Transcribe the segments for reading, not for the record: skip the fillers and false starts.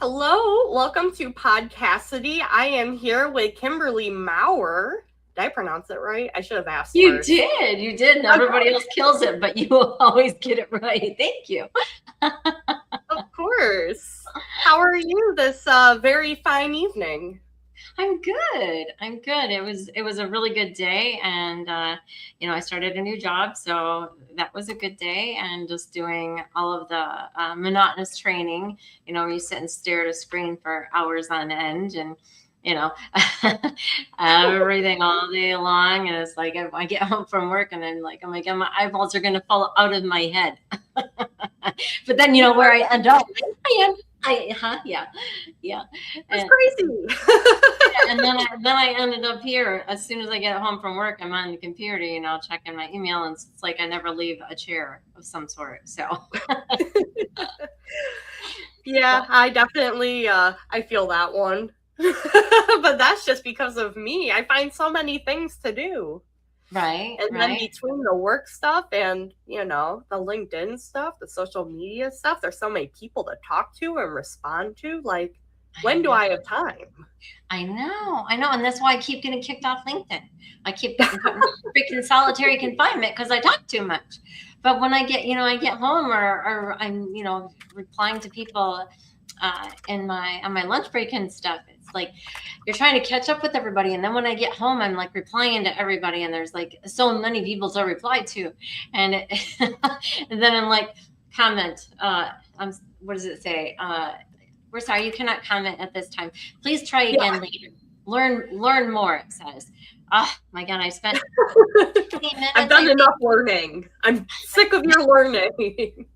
Hello, welcome to Podcassidy. I am here with Kimberly Maurer. Did I pronounce it right? I should have asked You first. did. You did. And everybody else kills it, but you will always get it right. Thank you. Of course. How are you this very fine evening? I'm good. I'm good. It was a really good day, and I started a new job, so that was a good day. And just doing all of the monotonous training. You sit and stare at a screen for hours on end, and you know everything all day long. And it's like I get home from work, and I'm like, oh my god, my eyeballs are gonna fall out of my head. But then where I end up. Yeah. It's And, crazy. and then I ended up here. As soon as I get home from work, I'm on the computer, checking my email, and it's like I never leave a chair of some sort. So Yeah, I definitely I feel that one. But that's just because of me. I find so many things to do. right. And then between the work stuff and, the LinkedIn stuff, the social media stuff, there's so many people to talk to and respond to. Like, when do I have time? I know. And that's why I keep getting kicked off LinkedIn. I keep getting put in freaking solitary confinement because I talk too much. But when I get home, or I'm, replying to people on my lunch break and stuff, it's like you're trying to catch up with everybody. And then when I get home, I'm like replying to everybody, and there's like so many people to reply to. And and then I'm like, comment. What does it say? We're sorry, you cannot comment at this time. Please try again later. Learn more, it says. Oh my God, I spent 20 minutes. I've done enough learning. I'm sick of your learning.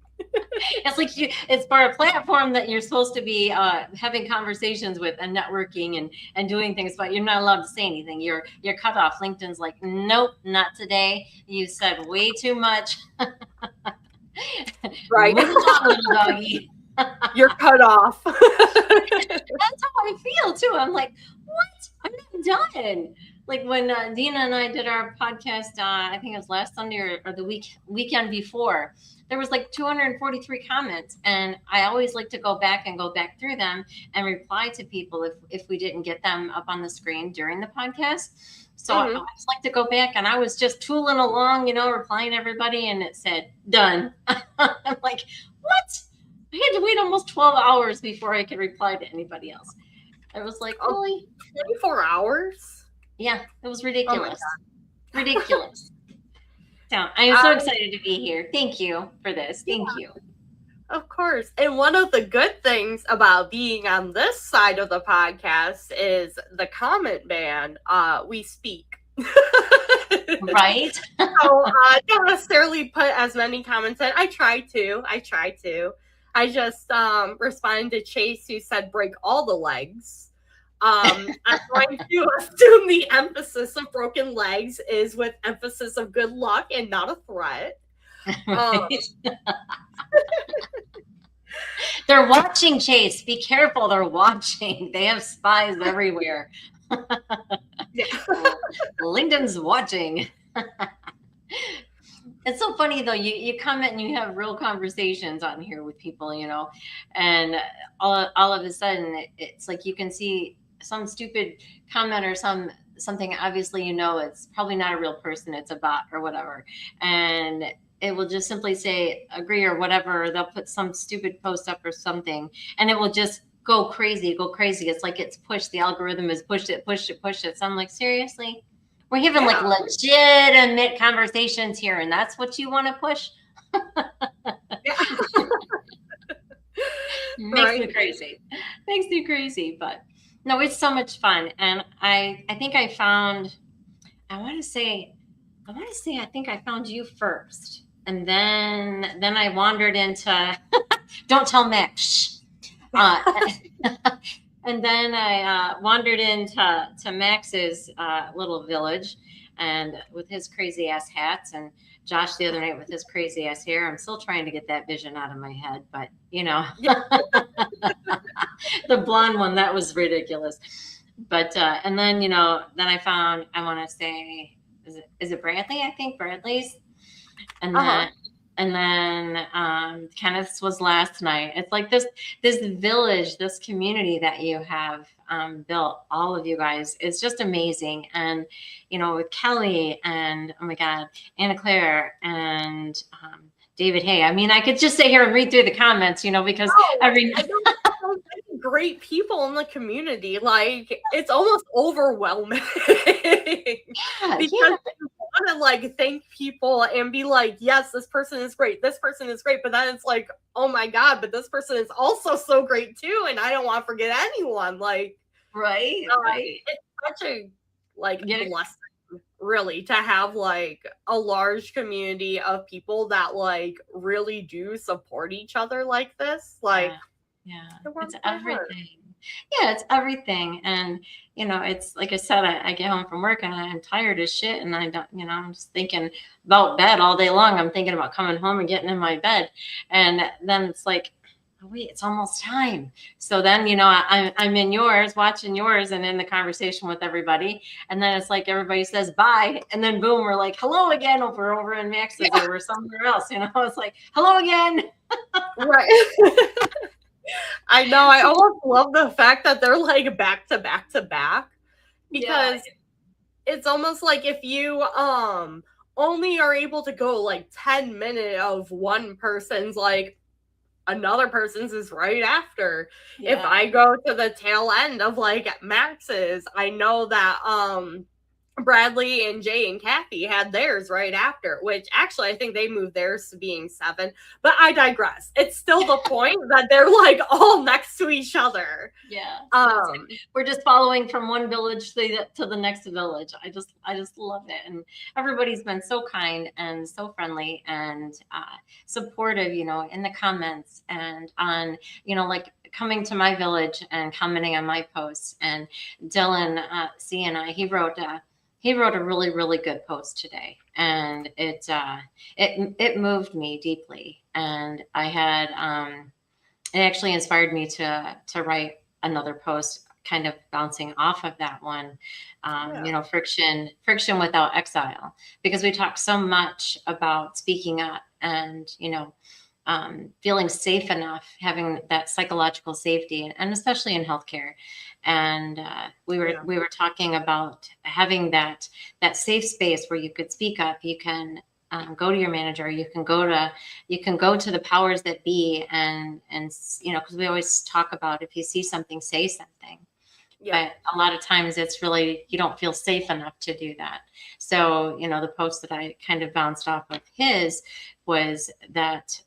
It's like it's for a platform that you're supposed to be having conversations with and networking and doing things, but you're not allowed to say anything. You're cut off. LinkedIn's like, nope, not today. You said way too much. Right. Move along, little doggy. You're cut off. That's how I feel too. I'm like, what? I'm not done. Like when Dina and I did our podcast, I think it was last Sunday or the weekend before, there was like 243 comments. And I always like to go back through them and reply to people if we didn't get them up on the screen during the podcast. So I always like to go back, and I was just tooling along, replying to everybody, and it said, done. I'm like, what? I had to wait almost 12 hours before I could reply to anybody else. I was like, really? 24 hours? Yeah, it was ridiculous. Oh ridiculous. So I'm so excited to be here. Thank you for this. Thank you. Of course. And one of the good things about being on this side of the podcast is the comment ban. We speak. Right? So don't necessarily put as many comments in. I try to. I just responded to Chase, who said break all the legs. I'm going to assume the emphasis of broken legs is with emphasis of good luck and not a threat. They're watching, Chase. Be careful. They're watching. They have spies everywhere. LinkedIn's watching. It's so funny though. You comment and you have real conversations on here with people, and all of a sudden it's like you can see some stupid comment or something. Obviously, it's probably not a real person. It's a bot or whatever, and it will just simply say agree or whatever. Or they'll put some stupid post up or something, and it will just go crazy. It's like it's pushed. The algorithm has pushed it. So I'm like, seriously? We're having like legitimate conversations here, and that's what you want to push? Makes me crazy, but no, it's so much fun. And I think I found, I think I found you first. And then I wandered into, don't tell Max. And then I wandered into Max's little village, and with his crazy ass hats, and Josh the other night with his crazy ass hair. I'm still trying to get that vision out of my head, but the blonde one, that was ridiculous. But and then then I found, I want to say, is it Bradley? I think Bradley's, and then And then Kenneth's was last night. It's like this village, this community that you have built, all of you guys. It's just amazing. And with Kelly and, oh my God, Anna Claire and David Hay. I mean, I could just sit here and read through the comments, because every great people in the community. Like, it's almost overwhelming. Because you want to like thank people and be like, yes, this person is great, this person is great, but then it's like, oh my God, but this person is also so great too, and I don't want to forget anyone. Like, right. It's such a blessing, really, to have like a large community of people that like really do support each other like this. Like, yeah, it's everything. Yeah, it's everything. And it's like I said, I get home from work and I'm tired as shit, and I don't, I'm just thinking about bed all day long. I'm thinking about coming home and getting in my bed, and then it's like, oh, wait, it's almost time. So then, I'm in yours, watching yours, and in the conversation with everybody. And then it's like everybody says bye. And then boom, we're like, hello again over in Max's or we're somewhere else. It's like, hello again. Right. I know. I almost love the fact that they're like back to back to back, because it's almost like if you only are able to go like 10 minutes of one person's, like another person's is right after. If I go to the tail end of like Max's, I know that Bradley and Jay and Kathy had theirs right after, which actually I think they moved theirs to being 7, but I digress. It's still the point that they're like all next to each other. Yeah. We're just following from one village to the next village. I just love it. And everybody's been so kind and so friendly and supportive, in the comments and on, like coming to my village and commenting on my posts. And Dylan C and I, he wrote a really, really good post today, and it moved me deeply. And I had it actually inspired me to write another post, kind of bouncing off of that one. Friction without exile, because we talk so much about speaking up and feeling safe enough, having that psychological safety, and especially in healthcare. And we were talking about having that safe space where you could speak up. You can go to your manager. You can go to the powers that be, and because we always talk about, if you see something, say something. But a lot of times it's really, you don't feel safe enough to do that. So the post that I kind of bounced off of his was that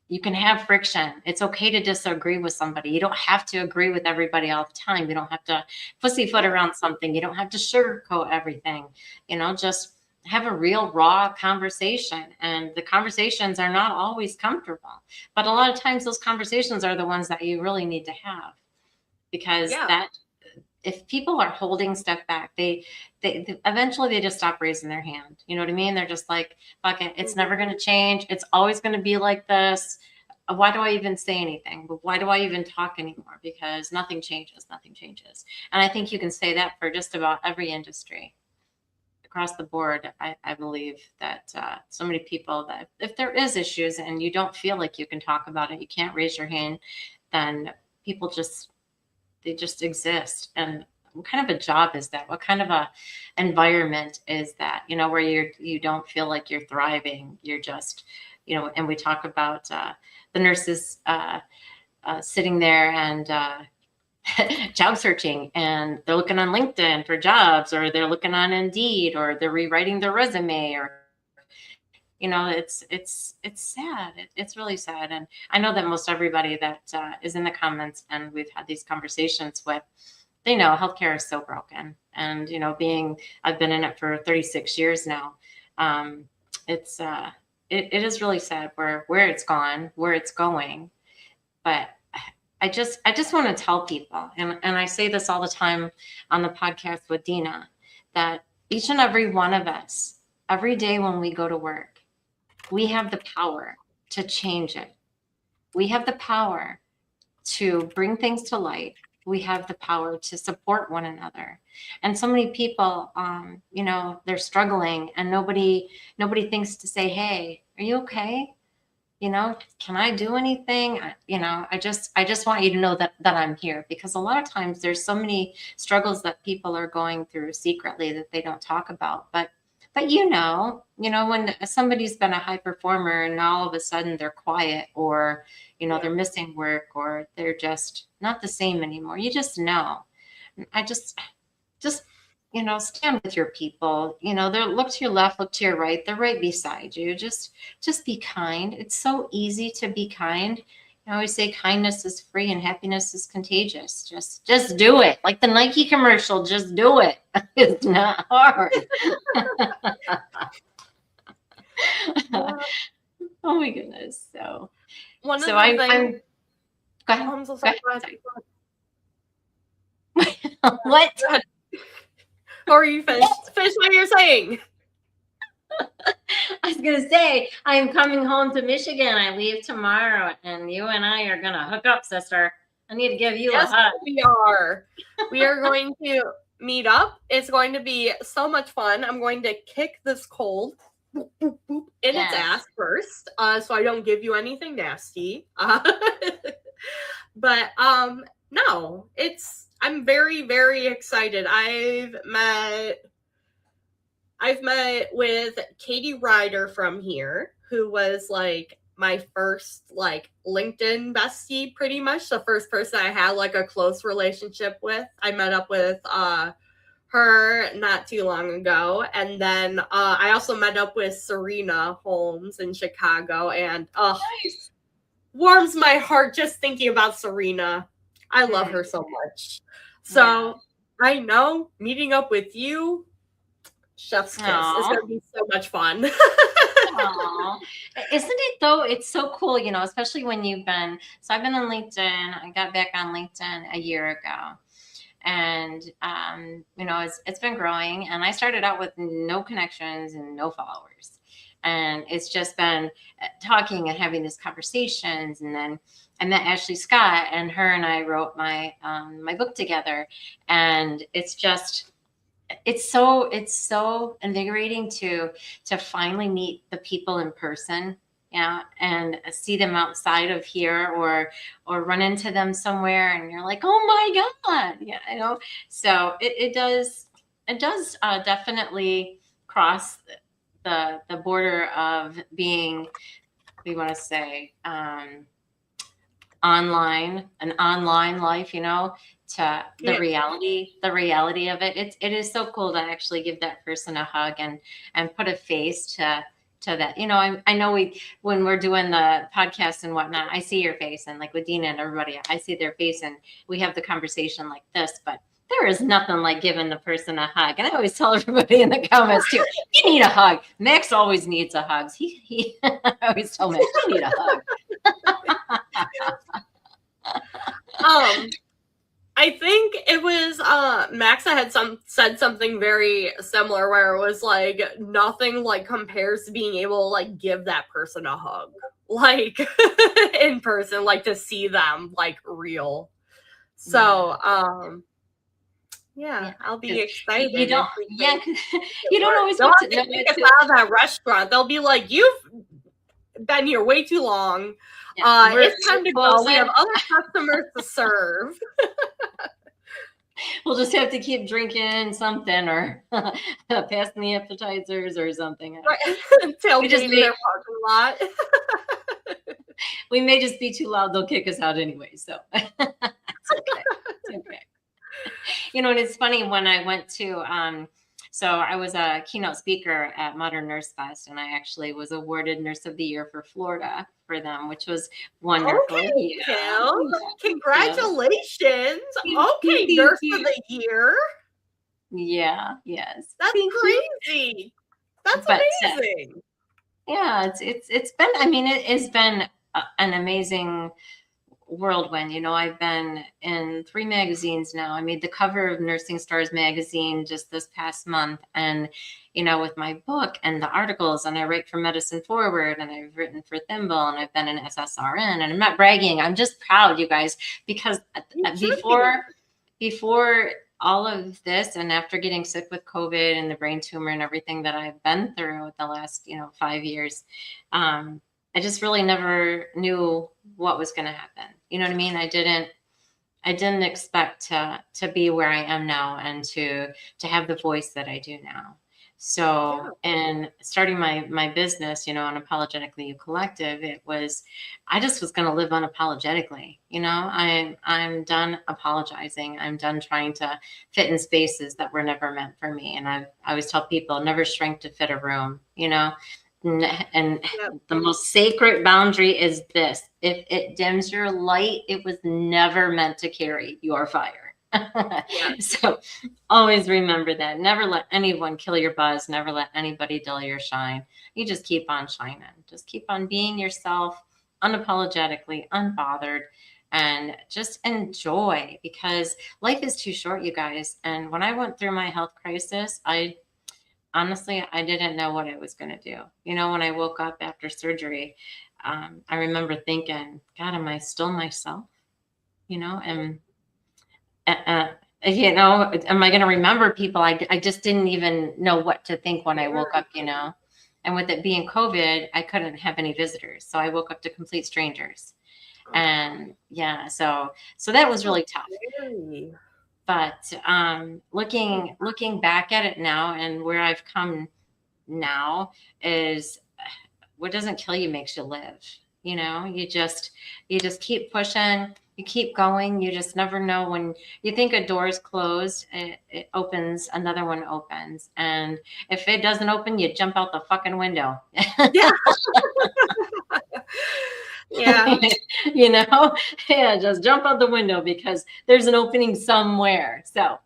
you can have friction. It's okay to disagree with somebody. You don't have to agree with everybody all the time. You don't have to pussyfoot around something. You don't have to sugarcoat everything. Just have a real raw conversation. And the conversations are not always comfortable, but a lot of times those conversations are the ones that you really need to have, because if people are holding stuff back, they eventually they just stop raising their hand. You know what I mean? They're just like, fuck it, it's never going to change. It's always going to be like this. Why do I even say anything? But why do I even talk anymore? Because nothing changes. And I think you can say that for just about every industry across the board. I believe that so many people, that if there is issues and you don't feel like you can talk about it, you can't raise your hand, then people they just exist. And what kind of a job is that? What kind of a environment is that, where you don't feel like you're thriving? You're just, and we talk about the nurses sitting there and job searching, and they're looking on LinkedIn for jobs, or they're looking on Indeed, or they're rewriting their resume, or it's sad. It's really sad. And I know that most everybody that is in the comments and we've had these conversations with, they know healthcare is so broken. And, I've been in it for 36 years now. It is really sad where it's gone, where it's going. But I just want to tell people, and I say this all the time on the podcast with Dina, that each and every one of us, every day when we go to work, we have the power to change it. We have the power to bring things to light. We have the power to support one another. And so many people, they're struggling, and nobody thinks to say, hey, are you okay? can I do anything? I just want you to know that I'm here, because a lot of times there's so many struggles that people are going through secretly that they don't talk about. But when somebody's been a high performer and all of a sudden they're quiet, or, they're missing work, or they're just not the same anymore, you just know. I just stand with your people. Look to your left, look to your right. They're right beside you. Just be kind. It's so easy to be kind. I always say kindness is free and happiness is contagious. Just do it. Like the Nike commercial, just do it. It's not hard. Oh my goodness. So One of the I'm things. go ahead. I'm so sorry. Go ahead. What? Go ahead. Or you finish what you're saying. I was gonna say, I'm coming home to Michigan. I leave tomorrow, and you and I are gonna hook up, sister. I need to give you a hug. We are. We are going to meet up. It's going to be so much fun. I'm going to kick this cold in its ass first, so I don't give you anything nasty. But no, I'm very, very excited. I've met with Katie Ryder from here, who was like my first like LinkedIn bestie, pretty much the first person I had like a close relationship with. I met up with her not too long ago, and then I also met up with Serena Holmes in Chicago, and nice. Warms my heart just thinking about Serena. I love her so much. So I know meeting up with you, chef's kiss. Aww. It's going to be so much fun. Isn't it though? It's so cool, especially when I've been on LinkedIn. I got back on LinkedIn a year ago. And, it's been growing, and I started out with no connections and no followers. And it's just been talking and having these conversations. And then I met Ashley Scott, and her and I wrote my book together. And it's so invigorating to finally meet the people in person. Yeah, and see them outside of here, or run into them somewhere, and you're like, oh my God, yeah, So it does definitely cross the border of being, we want to say, an online life, to the reality of it. It is so cool to actually give that person a hug and put a face to that. I know when we're doing the podcast and whatnot, I see your face, and like with Dina and everybody, I see their face, and we have the conversation like this, but there is nothing like giving the person a hug. And I always tell everybody in the comments too, you need a hug. Max always needs a hug. I always tell Max, you need a hug. I think it was Max that had said something very similar, where it was like nothing like compares to being able to like give that person a hug, like in person, like to see them like real. So I'll be excited. You don't always want to take us out of that restaurant. They'll be like, you've been here way too long. It's time to go. We have other customers to serve. We'll just have to keep drinking something, or passing the appetizers or something. Right. Tailgating their parking lot. We may just be too loud. They'll kick us out anyway. So it's okay. It's okay. And it's funny, when I went to so I was a keynote speaker at Modern Nurse Fest, and I actually was awarded Nurse of the Year for Florida for them, which was wonderful. Okay, congratulations. Okay, Nurse of the Year. Yeah, yes. That's crazy. That's amazing. It's been, it has been an amazing whirlwind. I've been in 3 magazines now. I made the cover of Nursing Stars magazine just this past month, and with my book and the articles, and I write for Medicine Forward, and I've written for Thimble, and I've been an SSRN, and I'm not bragging. I'm just proud, you guys, because before all of this, and after getting sick with COVID and the brain tumor and everything that I've been through the last 5 years, I just really never knew what was going to happen. You know what I mean? I didn't expect to be where I am now and to have the voice that I do now. Yeah. So, and starting my business, Unapologetically You Collective, I just was going to live unapologetically. I'm done apologizing. I'm done trying to fit in spaces that were never meant for me. And I always tell people, never shrink to fit a room, and Yep. the most sacred boundary is this: if it dims your light, it was never meant to carry your fire. Yeah. So always remember that. Never let anyone kill your buzz. Never let anybody dull your shine. You just keep on shining. Just keep on being yourself, unapologetically, unbothered, and just enjoy, because life is too short, you guys. And when I went through my health crisis, honestly, I didn't know what I was going to do. When I woke up after surgery, I remember thinking, God, am I still myself? And, uh, uh, am I going to remember people? I just didn't even know what to think when I woke up, And with it being COVID, I couldn't have any visitors. So I woke up to complete strangers. And yeah, so that was really tough. Very. But looking back at it now and where I've come now is, what doesn't kill you makes you live. You just keep pushing, you keep going. You just never know, when you think a door is closed, it opens, another one opens. And if it doesn't open, you jump out the fucking window. Yeah. Yeah. Yeah, just jump out the window, because there's an opening somewhere. So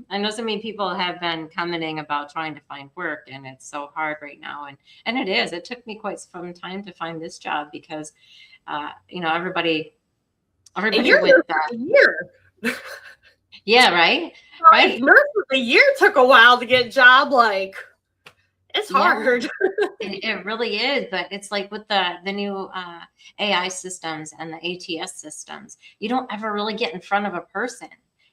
I know so many people have been commenting about trying to find work, and it's so hard right now. And it is. It took me quite some time to find this job, because, everybody And you're with nurse of the year. yeah, right. Like, nurse of the year took a while to get a job. Like, it's hard. It really is. But it's like with the new AI systems and the ATS systems, you don't ever really get in front of a person.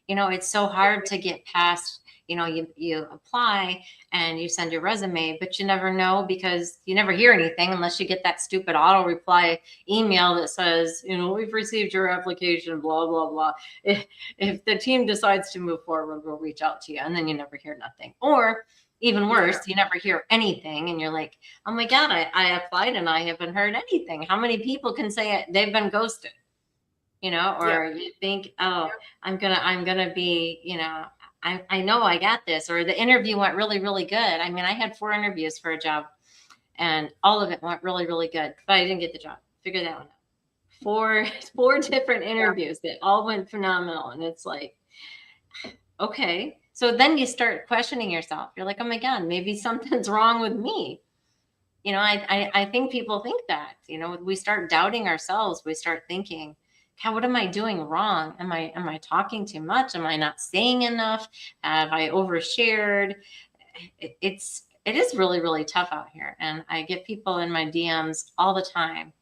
It's so hard to get past. You apply and you send your resume, but you never know, because you never hear anything unless you get that stupid auto reply email that says, we've received your application, blah, blah, blah. If the team decides to move forward, we'll reach out to you. And then you never hear nothing. Or even worse, you never hear anything, and you're like, oh my God, I applied and I haven't heard anything. How many people can say they've been ghosted? Or you think, oh, I'm gonna be, I know I got this, or the interview went really, really good. I mean, I had 4 interviews for a job, and all of it went really, really good, but I didn't get the job. Figure that one out. 4 different interviews that all went phenomenal. And it's like, okay. So then you start questioning yourself. You're like, oh my God, maybe something's wrong with me. I think people think that, we start doubting ourselves. We start thinking, God, what am I doing wrong? Am I talking too much? Am I not saying enough? Have I overshared? It is really, really tough out here. And I get people in my DMs all the time,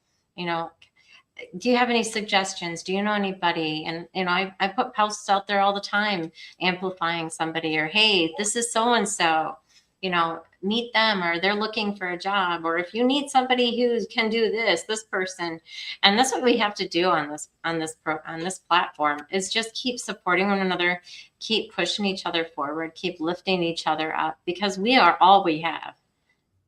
do you have any suggestions? Do you know anybody? And, I put posts out there all the time, amplifying somebody, or, hey, this is so-and-so, meet them, or they're looking for a job, or if you need somebody who can do this person. And that's what we have to do on this platform, is just keep supporting one another, keep pushing each other forward, keep lifting each other up, because we are all we have.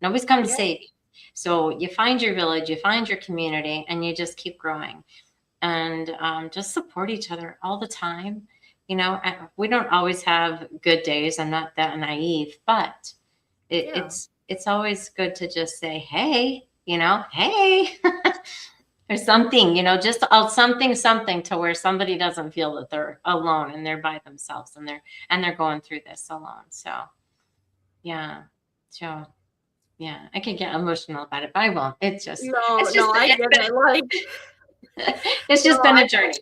Nobody's come to save you. So you find your village, you find your community, and you just keep growing, and just support each other all the time. We don't always have good days. I'm not that naive, but it's always good to just say, hey, hey, or something, just something to where somebody doesn't feel that they're alone and they're by themselves, and they're going through this alone. So yeah. So yeah, I can get emotional about it, but I won't. It's just I get it. Like, it's just been a journey.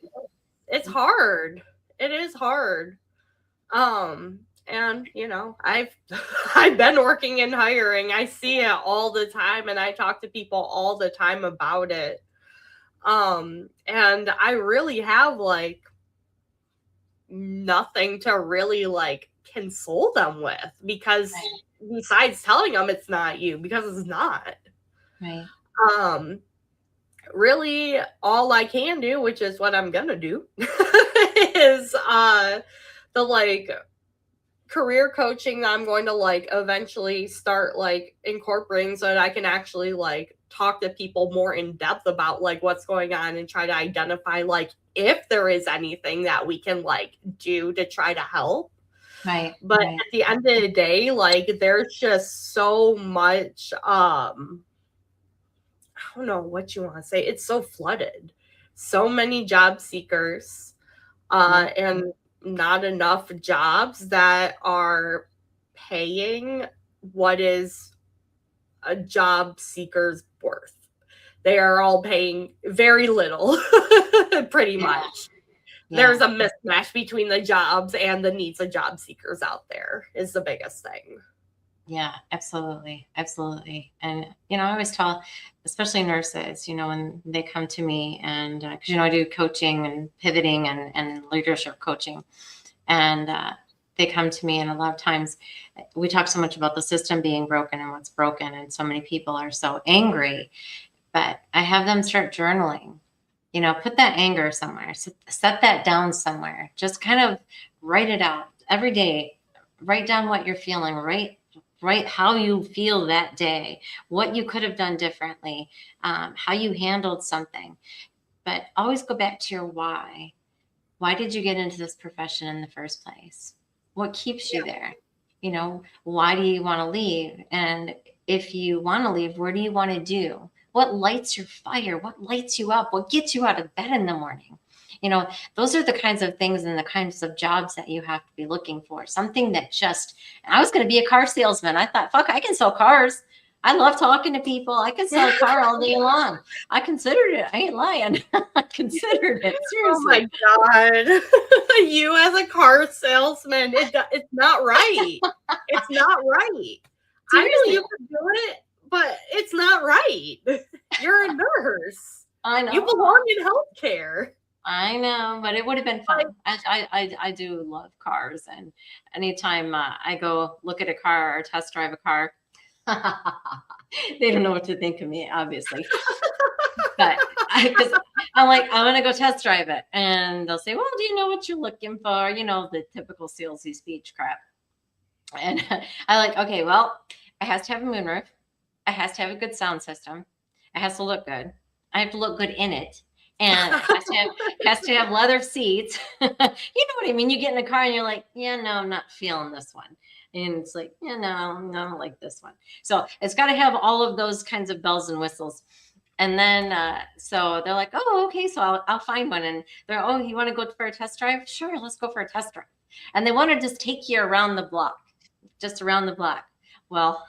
It's hard. It is hard. And I've been working in hiring. I see it all the time, and I talk to people all the time about it. And I really have like nothing to really like console them with, because besides telling them it's not you, because it's not. Right. really all I can do, which is what I'm gonna do, is the like career coaching that I'm going to like eventually start like incorporating so that I can actually like talk to people more in depth about like what's going on and try to identify like if there is anything that we can like do to try to help. Right. But Right. at the end of the day, like there's just so much I don't know what you want to say. It's so flooded. So many job seekers, Yeah. and not enough jobs that are paying what is a job seeker's worth. They are all paying very little, pretty Yeah. much. Yeah. There's a mismatch between the jobs and the needs of job seekers out there, is the biggest thing. Yeah, absolutely. Absolutely. And, I always tell, especially nurses, when they come to me and, because, I do coaching and pivoting and leadership coaching. And they come to me, and a lot of times we talk so much about the system being broken and what's broken. And so many people are so angry. But I have them start journaling. Put that anger somewhere, set that down somewhere. Just kind of write it out every day. Write down what you're feeling, write how you feel that day, what you could have done differently, how you handled something. But always go back to your why. Why did you get into this profession in the first place? What keeps you there? Why do you want to leave? And if you want to leave, where do you want to do? What lights your fire? What lights you up? What gets you out of bed in the morning? Those are the kinds of things and the kinds of jobs that you have to be looking for. Something that I was going to be a car salesman. I thought, fuck, I can sell cars. I love talking to people. I could sell a car all day long. I considered it. I ain't lying. I considered it. Seriously. Oh my God. You as a car salesman, it's not right. It's not right. Seriously. I know you can do it, but it's not right. You're a nurse. I know. You belong in healthcare. I know, but it would have been fun. I do love cars, and anytime I go look at a car or test drive a car, they don't know what to think of me, obviously. But because I'm like, I want to go test drive it, and they'll say, "Well, do you know what you're looking for?" The typical salesy speech crap. And I like, okay, well, it has to have a moonroof. It has to have a good sound system. It has to look good. I have to look good in it. And it has to have leather seats. You know what I mean? You get in a car and you're like, yeah, no, I'm not feeling this one. And it's like, yeah, no, I don't like this one. So it's got to have all of those kinds of bells and whistles. And then, so they're like, oh, okay, so I'll find one. And they're, oh, you want to go for a test drive? Sure, let's go for a test drive. And they want to just take you around the block, just around the block. Well,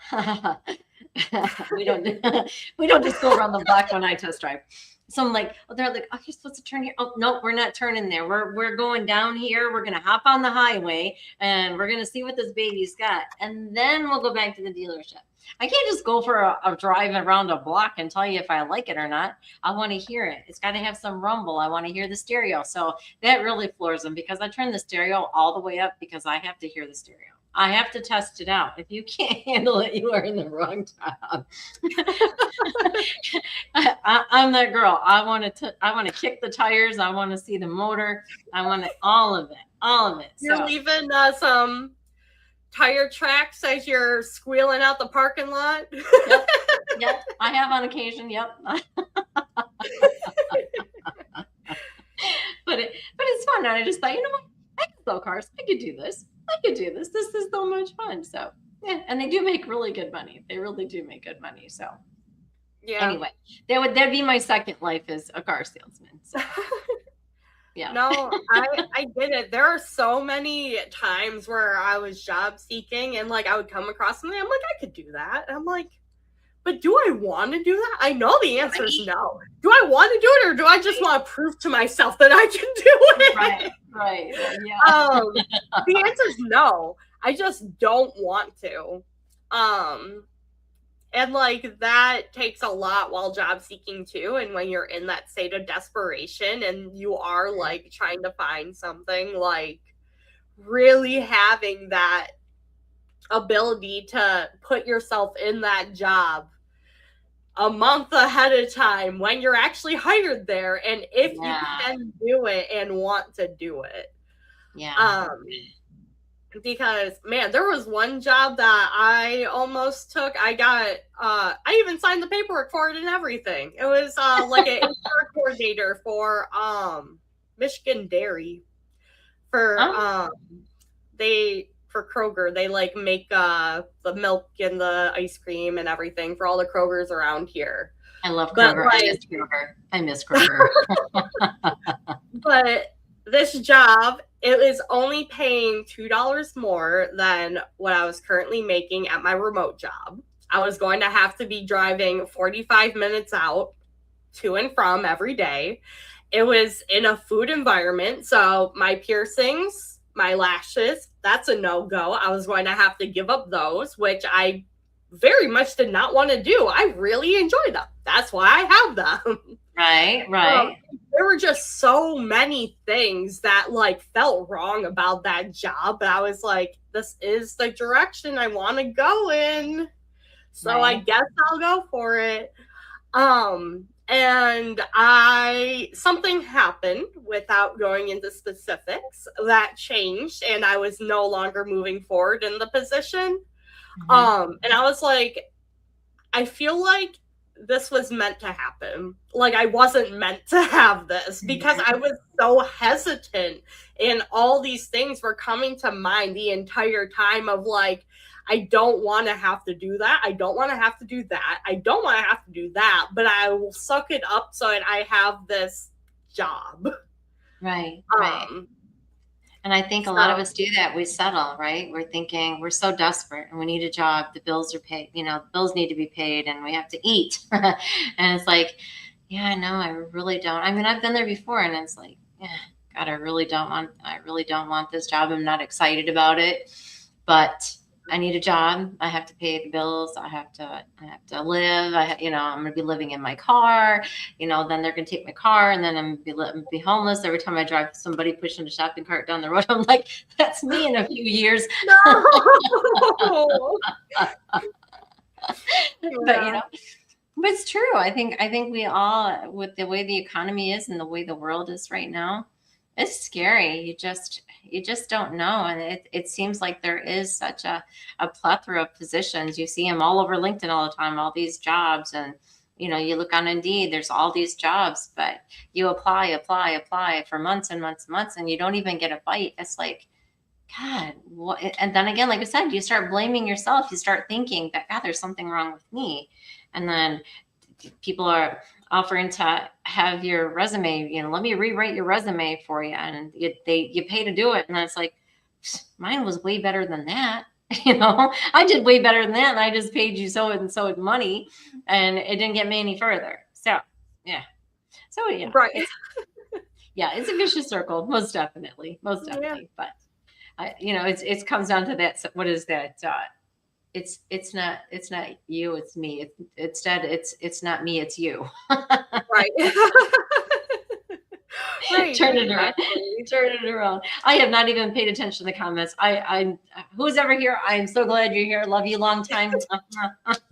we don't just go around the block when I test drive. So I'm like, oh, they're like, oh, you're supposed to turn here. Oh, no, we're not turning there. We're going down here. We're going to hop on the highway and we're going to see what this baby's got. And then we'll go back to the dealership. I can't just go for a drive around a block and tell you if I like it or not. I want to hear it. It's got to have some rumble. I want to hear the stereo. So that really floors them because I turn the stereo all the way up because I have to hear the stereo. I have to test it out. If you can't handle it, you are in the wrong job. I'm that girl. I want to kick the tires. I want to see the motor. I want all of it. You're leaving some tire tracks as you're squealing out the parking lot. Yep. I have on occasion. Yep. But it's fun. And I just thought, you know what? I can sell cars. I could do this. This is so much fun. So yeah, and they do make really good money. They really do make good money. So yeah. Anyway, that'd be my second life as a car salesman. So yeah. No, I did it. There are so many times where I was job seeking and like I would come across something. I'm like, I could do that. And I'm like, but do I want to do that? I know the answer is no. Do I want to do it or do I just want to prove to myself that I can do it? Right. Yeah. The answer is no. I just don't want to. And like that takes a lot while job seeking too. And when you're in that state of desperation and you are like trying to find something, like really having that ability to put yourself in that job a month ahead of time when you're actually hired there and if you Yeah. can do it and want to do it. Yeah. Because man, there was one job that I almost took. I even signed the paperwork for it and everything. It was like an HR coordinator for Michigan Dairy for Oh, for Kroger. They like make the milk and the ice cream and everything for all the Krogers around here. I love But Kroger. like I miss Kroger. but this job, it was only paying $2 more than what I was currently making at my remote job. I was going to have to be driving 45 minutes out to and from every day. It was in a food environment, so my piercings, my lashes, that's a no-go. I was going to have to give up those, which I very much did not want to do. I really enjoy them. That's why I have them. Right. There were just so many things that like felt wrong about that job, but I was like, this is the direction I want to go in, so I Right. guess I'll go for it. And I something happened without going into specifics that changed, and I was no longer moving forward in the position. And I was like, I feel like this was meant to happen. Like I wasn't meant to have this because I was so hesitant and all these things were coming to mind the entire time of like, I don't want to have to do that. I don't want to have to do that. I don't want to have to do that, but I will suck it up so that I have this job. Right. Um, And I think a lot of us do that. We settle, right? We're thinking we're so desperate and we need a job. The bills are paid, the bills need to be paid and we have to eat. And it's like, yeah, no, I really don't. I mean, I've been there before and it's like, yeah, God, I really don't want this job. I'm not excited about it, but I need a job. I have to pay the bills. I have to live. I'm going to be living in my car. Then they're going to take my car, and then I'm going to be homeless every time I drive somebody pushing a shopping cart down the road. I'm like, that's me in a few years. no. But but it's true. I think we all, with the way the economy is and the way the world is right now, it's scary. You just don't know. And it seems like there is such a plethora of positions. You see them all over LinkedIn all the time, all these jobs. And, you look on Indeed, there's all these jobs, but you apply for months and months and months, and you don't even get a bite. It's like, God, what? And then again, like I said, you start blaming yourself. You start thinking that, God, there's something wrong with me. And then people are offering to have your resume, let me rewrite your resume for you. And you pay to do it. And it's like, mine was way better than that. I did way better than that. And I just paid you so and so money and it didn't get me any further. So, yeah. So, yeah. Right. It's a vicious circle. Most definitely. Yeah. But, it comes down to that. What is that? It's not you, it's me. It's not me, it's you. Right. Right. Turn it around. I have not even paid attention to the comments. I who's ever here, I'm so glad you're here. Love you, long time.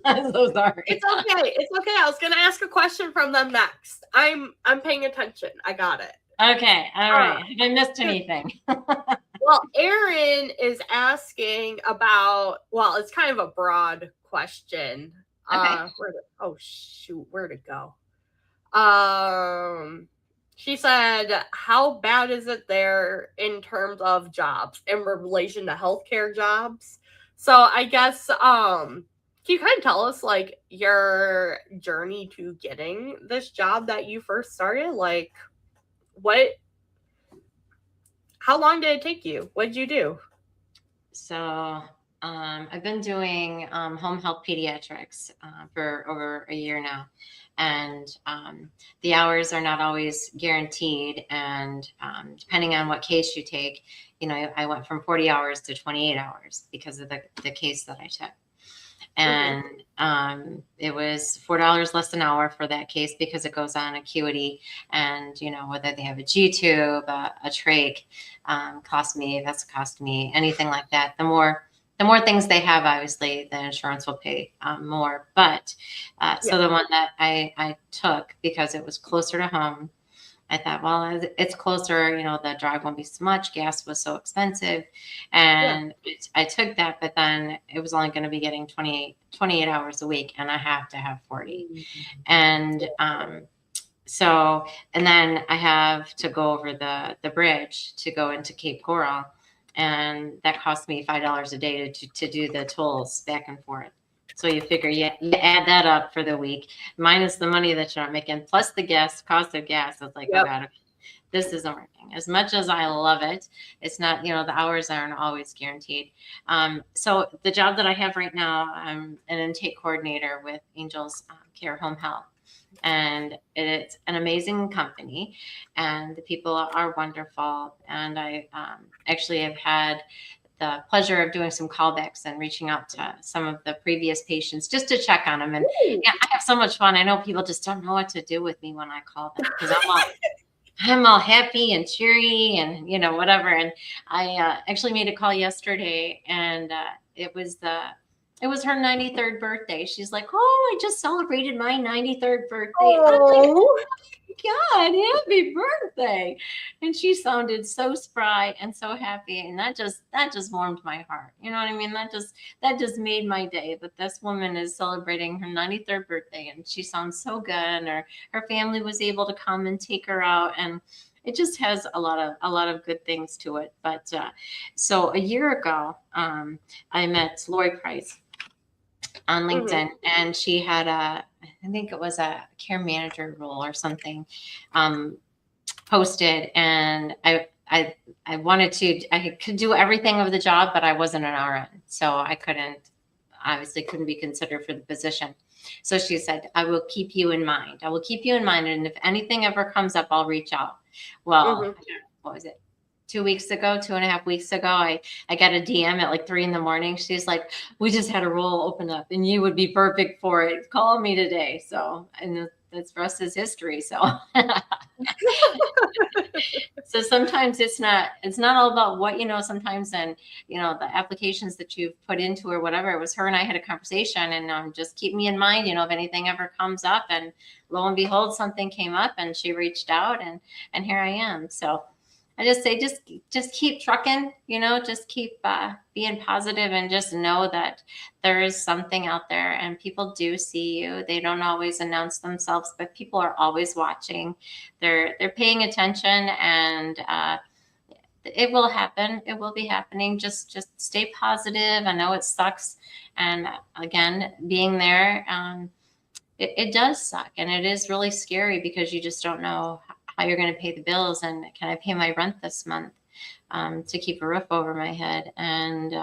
I'm so sorry. It's okay. I was gonna ask a question from them next. I'm paying attention. I got it. Okay, all right. Have I missed anything? Well, Erin is asking about, it's kind of a broad question. Okay. Where'd it go? She said, how bad is it there in terms of jobs in relation to healthcare jobs? So I guess, can you kind of tell us like your journey to getting this job that you first started? Like how long did it take you? What did you do? So I've been doing home health pediatrics for over a year now. And the hours are not always guaranteed. And depending on what case you take, I went from 40 hours to 28 hours because of the case that I took. And it was $4 less an hour for that case because it goes on acuity. And, whether they have a G-tube, a trach, cost me anything like that. The more the more things they have, obviously, the insurance will pay more. But so the one that I took, because it was closer to home, I thought, well, it's closer, the drive won't be so much. Gas was so expensive. And I took that, but then it was only going to be getting 28 hours a week, and I have to have 40. And so, and then I have to go over the bridge to go into Cape Coral. And that cost me $5 a day to do the tolls back and forth. So you figure you add that up for the week, minus the money that you're not making, plus the cost of gas. It's like, oh God, this isn't working. As much as I love it, it's not, the hours aren't always guaranteed. So the job that I have right now, I'm an intake coordinator with Angels Care Home Health. And it's an amazing company, and the people are wonderful. And I actually have had the pleasure of doing some callbacks and reaching out to some of the previous patients just to check on them. And yeah, I have so much fun. I know people just don't know what to do with me when I call them, because I'm all happy and cheery and whatever. And I actually made a call yesterday, and it was her 93rd birthday. She's like, oh, I just celebrated my 93rd birthday. Oh, God, happy birthday. And she sounded so spry and so happy. And that just warmed my heart. You know what I mean? That just made my day, that this woman is celebrating her 93rd birthday, and she sounds so good. And her family was able to come and take her out. And it just has a lot of good things to it. But so a year ago, I met Lori Price on LinkedIn, and she had I think it was a care manager role or something posted, and I could do everything of the job, but I wasn't an RN, so I couldn't be considered for the position. So she said, I will keep you in mind. And if anything ever comes up, I'll reach out. Well, what was it? 2.5 weeks ago, I got a DM at like 3 a.m. She's like, we just had a role open up and you would be perfect for it. Call me today. So, and that's for us is history. So, so sometimes it's not all about what, sometimes then, the applications that you've put into or whatever. It was her and I had a conversation, and just keep me in mind, if anything ever comes up. And lo and behold, something came up and she reached out, and here I am. So I just say, just keep trucking, just keep being positive, and just know that there is something out there, and people do see you. They don't always announce themselves, but people are always watching. They're paying attention, and it will happen. It will be happening. Just stay positive. I know it sucks. And again, being there, it does suck, and it is really scary, because you just don't know how you're going to pay the bills, and can I pay my rent this month to keep a roof over my head? And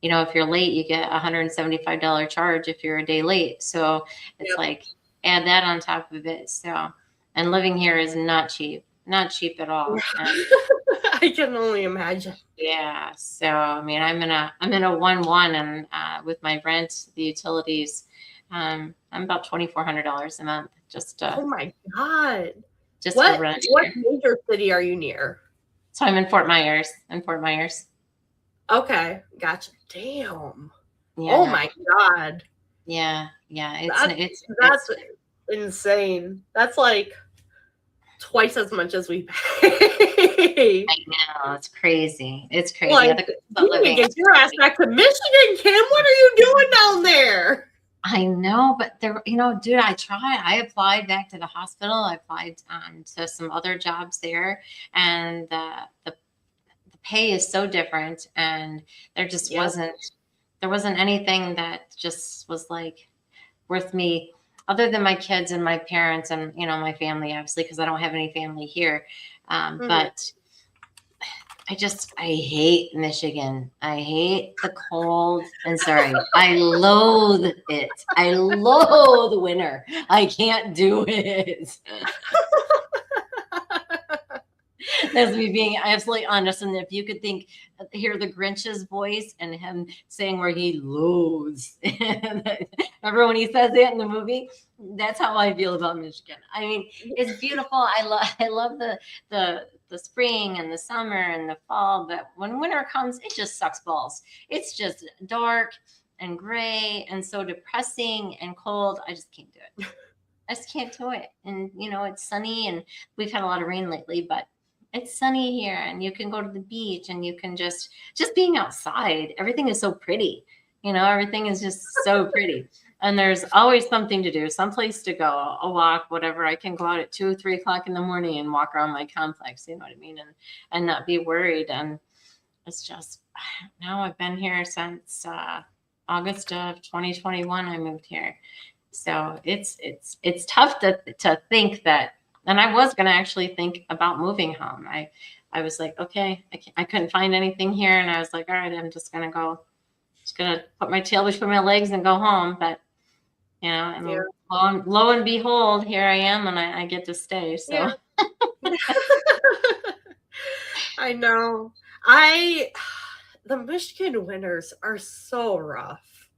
if you're late, you get a $175 charge if you're a day late. So it's like, add that on top of it. So, and living here is not cheap at all. I can only imagine. Yeah. So I mean, I'm in a 1-1, and with my rent, the utilities, I'm about $2,400 a month. Oh my God. For rent. What major city are you near? So I'm in Fort Myers. Okay, gotcha. Damn. Yeah. Oh my God. Yeah. That's insane. That's like twice as much as we pay. I know, it's crazy. Like, you need to get your ass back to Michigan, Kim. What are you doing down there? I know, but there, dude, I applied back to the hospital. I applied to some other jobs there, and the pay is so different, and there just wasn't anything that just was like worth me, other than my kids and my parents and, my family, obviously, because I don't have any family here. But I hate Michigan. I hate the cold. And sorry, I loathe it. I loathe winter. I can't do it. That's me being absolutely honest. And if you could think, hear the Grinch's voice and him saying where he loathes. Remember when he says it in the movie? That's how I feel about Michigan. I mean, it's beautiful. I love the spring and the summer and the fall, but when winter comes, it just sucks balls. It's just dark and gray and so depressing and cold. I just can't do it. I just can't do it. And it's sunny and we've had a lot of rain lately, but it's sunny here and you can go to the beach and you can just being outside. Everything is so pretty. Everything is just so pretty. And there's always something to do, someplace to go, a walk, whatever. I can go out at 2, 3 o'clock in the morning and walk around my complex, you know what I mean? And not be worried. And it's just, now I've been here since August of 2021. I moved here. So it's tough to think that, and I was going to actually think about moving home. I was like, okay, I couldn't find anything here. And I was like, all right, I'm just going to put my tail between my legs and go home. But, and lo and behold, here I am and I get to stay. So yeah. I know. The Michigan winters are so rough.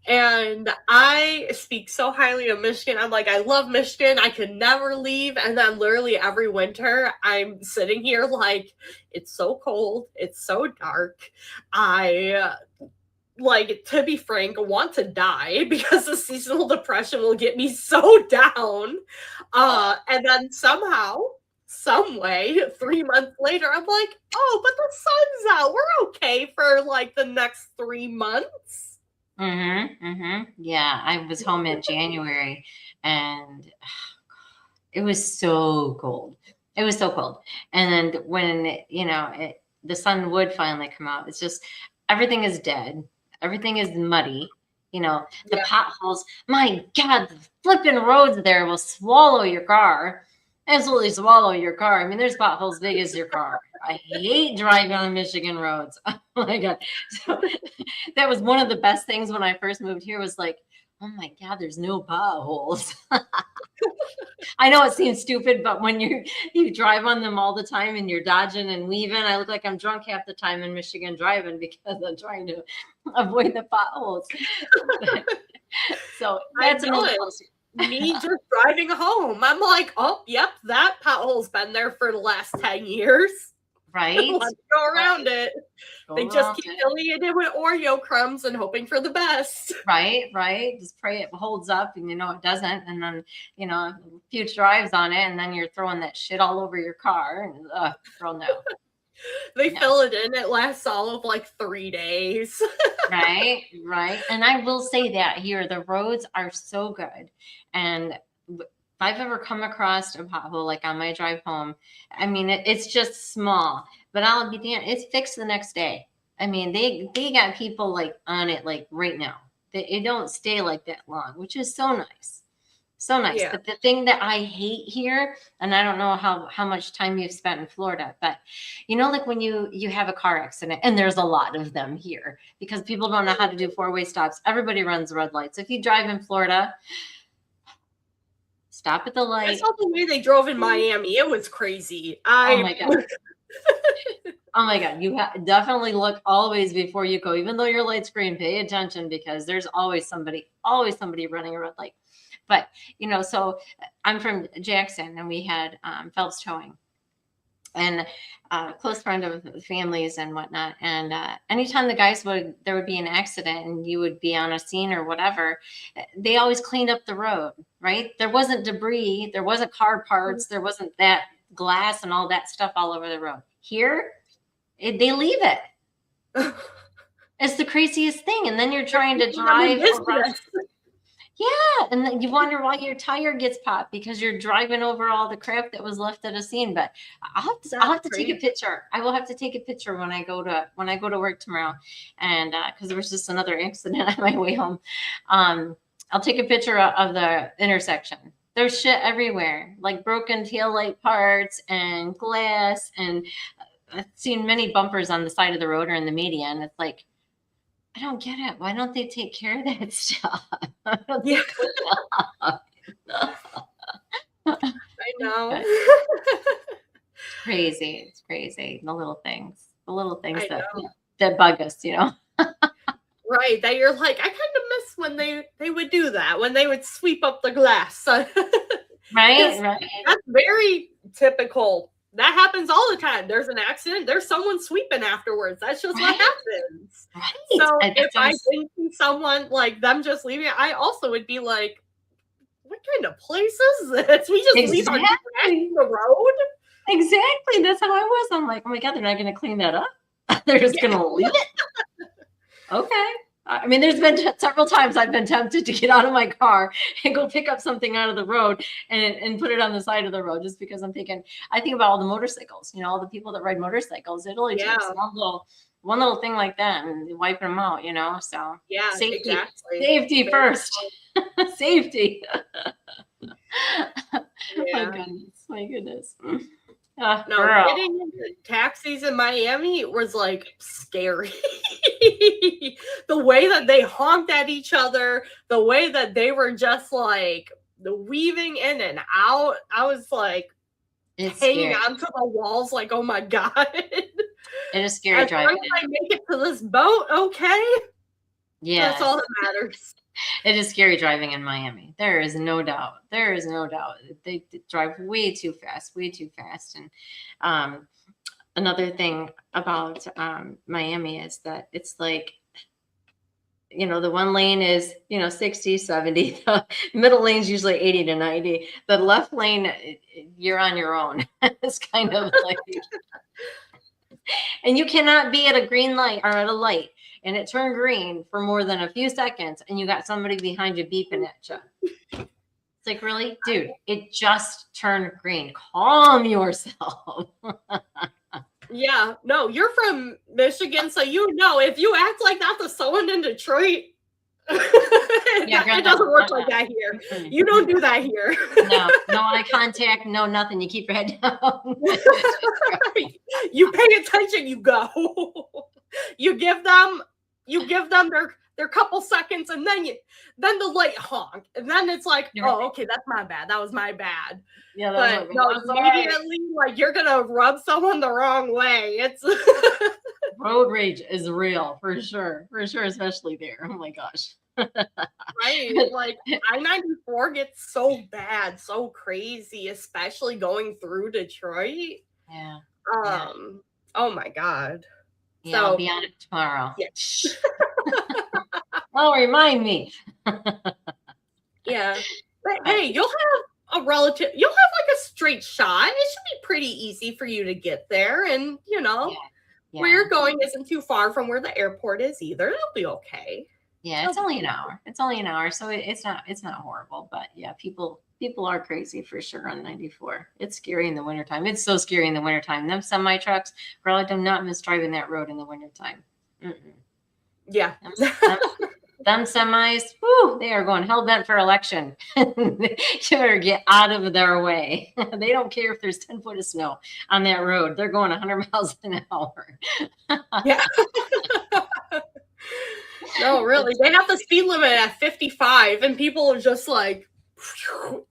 And I speak so highly of Michigan. I'm like, I love Michigan. I could never leave. And then literally every winter, I'm sitting here like, it's so cold. It's so dark. I, like, to be frank, want to die because the seasonal depression will get me so down. And then somehow, some way, 3 months later, I'm like, oh, but the sun's out. We're okay for like the next 3 months. Yeah, I was home in January and it was so cold. It was so cold. And then when, the sun would finally come out, it's just, everything is dead. Everything is muddy. The potholes, my God, the flipping roads there will swallow your car. Absolutely swallow your car. I mean, there's potholes big as your car. I hate driving on Michigan roads. Oh my God. So that was one of the best things when I first moved here was like, oh my God, there's no potholes. I know it seems stupid, but when you drive on them all the time and you're dodging and weaving, I look like I'm drunk half the time in Michigan driving because I'm trying to avoid the potholes. So that's another me just driving home. I'm like, oh, yep, that pothole's been there for the last 10 years. Right. Let's go around it. They just keep filling it in with Oreo crumbs and hoping for the best. Right. Just pray it holds up and it doesn't. And then, a few drives on it and then you're throwing that shit all over your car and girl, no. They fill it in. It lasts all of like 3 days. Right. And I will say that here, the roads are so good. And if I've ever come across a pothole, like on my drive home, I mean, it's just small, but I'll be damned, it's fixed the next day. I mean, they got people like on it, like right now. It don't stay like that long, which is so nice. So nice. Yeah. But the thing that I hate here, and I don't know how much time you've spent in Florida, but like when you have a car accident, and there's a lot of them here because people don't know how to do 4-way stops. Everybody runs red lights. If you drive in Florida, stop at the light. I saw the way they drove in Miami. It was crazy. Oh my God. Oh my God. You definitely look always before you go, even though your light's green, pay attention because there's always somebody running a red light. But, so I'm from Jackson and we had Phelps Towing and a close friend of the families and whatnot. And anytime the guys there would be an accident and you would be on a scene or whatever, they always cleaned up the road, right? There wasn't debris. There wasn't car parts. There wasn't that glass and all that stuff all over the road. Here, they leave it. It's the craziest thing. And then you're trying to drive around. Yeah, and then you wonder why your tire gets popped because you're driving over all the crap that was left at a scene. But I'll have to take a picture. I will have to take a picture when I go to work tomorrow, and because there was just another accident on my way home. I'll take a picture of the intersection. There's shit everywhere, like broken taillight parts and glass, and I've seen many bumpers on the side of the road or in the median. It's like, I don't get it. Why don't they take care of that stuff? Yeah. I know. It's crazy. The little things. The little things I that bug us, you know. Right, that you're like, I kind of miss when they would do that, when they would sweep up the glass. Right, right. That's very typical. That happens all the time. There's an accident, there's someone sweeping afterwards. That's just what happens. Right. So if I didn't see someone like them just leaving, I also would be like, what kind of place is this? We just leave our trash in the road? Exactly. That's how I was. I'm like, oh my God, they're not going to clean that up. They're just going to leave it. Okay. I mean, there's been several times I've been tempted to get out of my car and go pick up something out of the road and put it on the side of the road, just because I think about all the motorcycles, you know, all the people that ride motorcycles. It only takes one little thing like that and wiping them out, you know. So safety first. Safety. My goodness. No, getting into taxis in Miami was like scary. The way that they honked at each other, the way that they were just like weaving in and out, I was like hanging onto the walls like, oh my God. It is scary driving. As I make it to this boat, okay? Yeah. That's all that matters. It is scary driving in Miami. There is no doubt. There is no doubt. They drive way too fast. And another thing about Miami is that it's like, you know, the one lane is, you know, 60, 70. The middle lane's usually 80 to 90. The left lane, you're on your own. It's kind of like, and you cannot be at a green light or at a light and it turned green for more than a few seconds and you got somebody behind you beeping at you. It's like, really? Dude, it just turned green. Calm yourself. Yeah, no, you're from Michigan, so you know if you act like that to someone in Detroit, it doesn't work like that here. You don't do that here. No eye contact, no nothing. You keep your head down. You pay attention, you go. You give them their couple seconds, and then the light honk, and then it's like, oh, okay, that's my bad. That was my bad. Yeah, but no, immediately, like you're gonna rub someone the wrong way. It's road rage is real for sure, especially there. Oh my gosh. Right, like I-94 gets so bad, so crazy, especially going through Detroit. Yeah. Oh my God. Yeah, so, I'll be on it tomorrow. Yeah. Oh, remind me. Yeah. But hey, you'll have like a straight shot. It should be pretty easy for you to get there. And, you know, where you're going isn't too far from where the airport is either. It'll be okay. Yeah, it's only an hour. So it's not horrible. But yeah, people are crazy for sure on 94. It's scary in the wintertime. It's so scary in the wintertime. Them semi trucks, girl, I do not miss driving that road in the wintertime. Yeah. Them semis, whoo, they are going hell bent for election. You better get out of their way. They don't care if there's 10 foot of snow on that road. They're going 100 miles an hour. Yeah. No, really. They have the speed limit at 55, and people are just like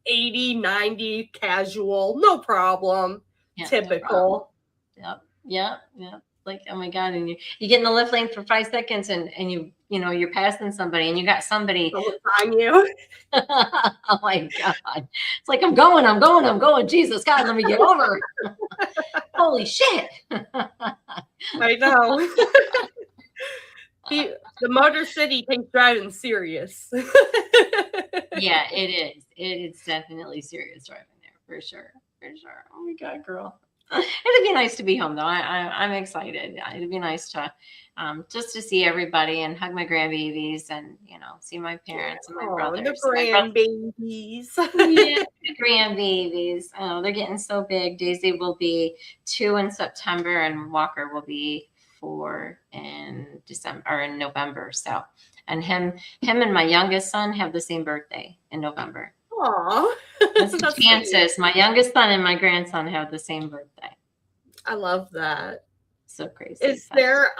80, 90, casual, no problem. Yeah, typical. No problem. Yep. Like, oh my God. And you get in the left lane for 5 seconds and you know, you're passing somebody and you got somebody on you. Oh my God. It's like, I'm going. Jesus God, let me get over. Holy shit. I know. The Motor City takes driving serious. Yeah, it is. It's definitely serious driving there for sure. Oh my God, girl. It'd be nice to be home though. I'm excited. It'd be nice to just to see everybody and hug my grandbabies and, you know, see my parents and my brothers. The grandbabies. Yeah, the grandbabies. Oh, they're getting so big. Daisy will be 2 in September and Walker will be 4 in December or in November. So, and him and my youngest son have the same birthday in November. Aww. That's chances. My youngest son and my grandson have the same birthday. I love that. So crazy. Is there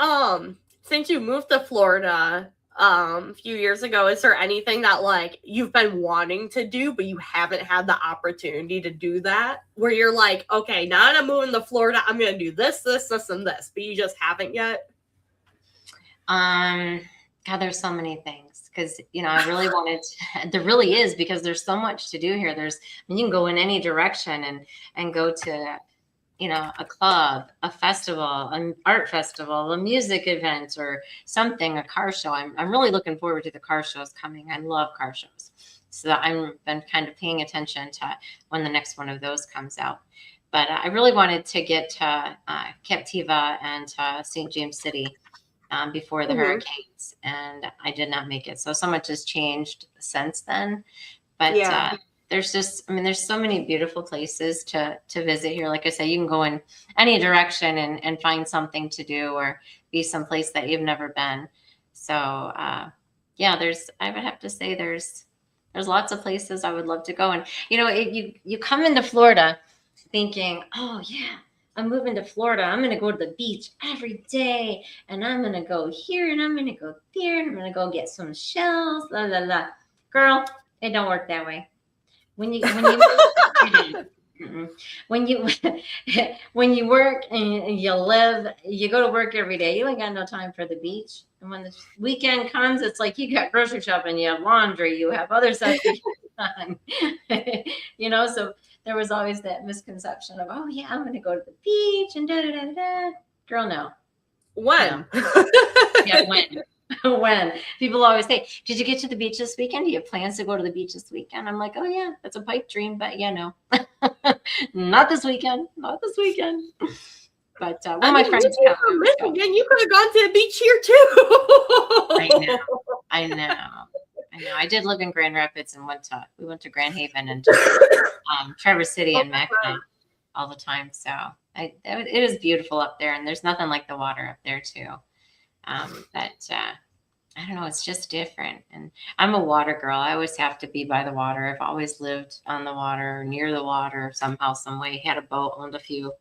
since you moved to Florida, a few years ago. Is there anything that like you've been wanting to do but you haven't had the opportunity to do that, where you're like, okay, now that I'm moving to Florida, I'm gonna do this, and this, but you just haven't yet? God, there's so many things, because I really wanted to, there really is, because there's so much to do here. I mean, you can go in any direction and go to a club, a festival, an art festival, a music event, or something, a car show. I'm really looking forward to the car shows coming. I love car shows. So I've been kind of paying attention to when the next one of those comes out. But I really wanted to get to Captiva and to St. James City before the hurricanes, and I did not make it. So much has changed since then. But there's there's so many beautiful places to visit here. Like I said, you can go in any direction and find something to do, or be someplace that you've never been. So I would have to say there's lots of places I would love to go. And you come into Florida thinking, oh yeah, I'm moving to Florida, I'm going to go to the beach every day, and I'm going to go here, and I'm going to go there, and I'm going to go get some shells, la la la. Girl, it don't work that way. When you when you work and you live, you go to work every day, you ain't got no time for the beach. And when the weekend comes, it's like you got grocery shopping, you have laundry, you have other stuff to get done. So there was always that misconception of, oh yeah, I'm going to go to the beach and da da da da. Girl, no. When? No. Yeah, when? When people always say, did you get to the beach this weekend? Do you have plans to go to the beach this weekend? I'm like, oh yeah, that's a pipe dream, but no. Not this weekend. But one of my friends from Michigan, you could have gone to the beach here too. I know. I did live in Grand Rapids, and we went to Grand Haven and Traverse City and Mackinac all the time. So it is beautiful up there, and there's nothing like the water up there too. I don't know, it's just different. And I'm a water girl. I always have to be by the water. I've always lived on the water, near the water, somehow, some way. Had a boat, owned a few.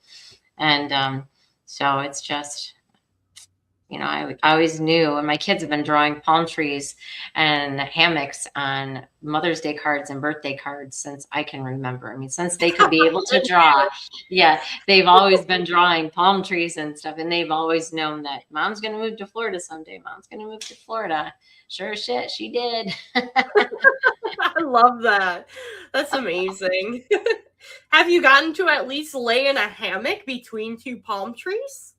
And so it's just, I always knew, and my kids have been drawing palm trees and hammocks on Mother's Day cards and birthday cards since I can remember. I mean, since they could be able to draw. Yeah, they've always been drawing palm trees and stuff, and they've always known that Mom's going to move to Florida someday. Mom's going to move to Florida. Sure as shit, she did. I love that. That's amazing. Have you gotten to at least lay in a hammock between two palm trees?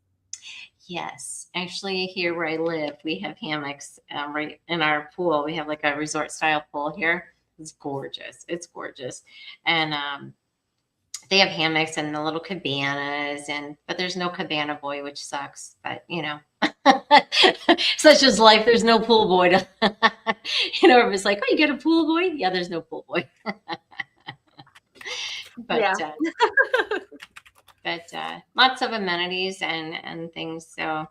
Yes, actually, here where I live, we have hammocks right in our pool. We have like a resort style pool here. It's gorgeous. And they have hammocks and the little cabanas, but there's no cabana boy, which sucks. But such is life. There's no pool boy. Everybody's like, oh, you get a pool boy? Yeah, there's no pool boy. But lots of amenities and things. So, I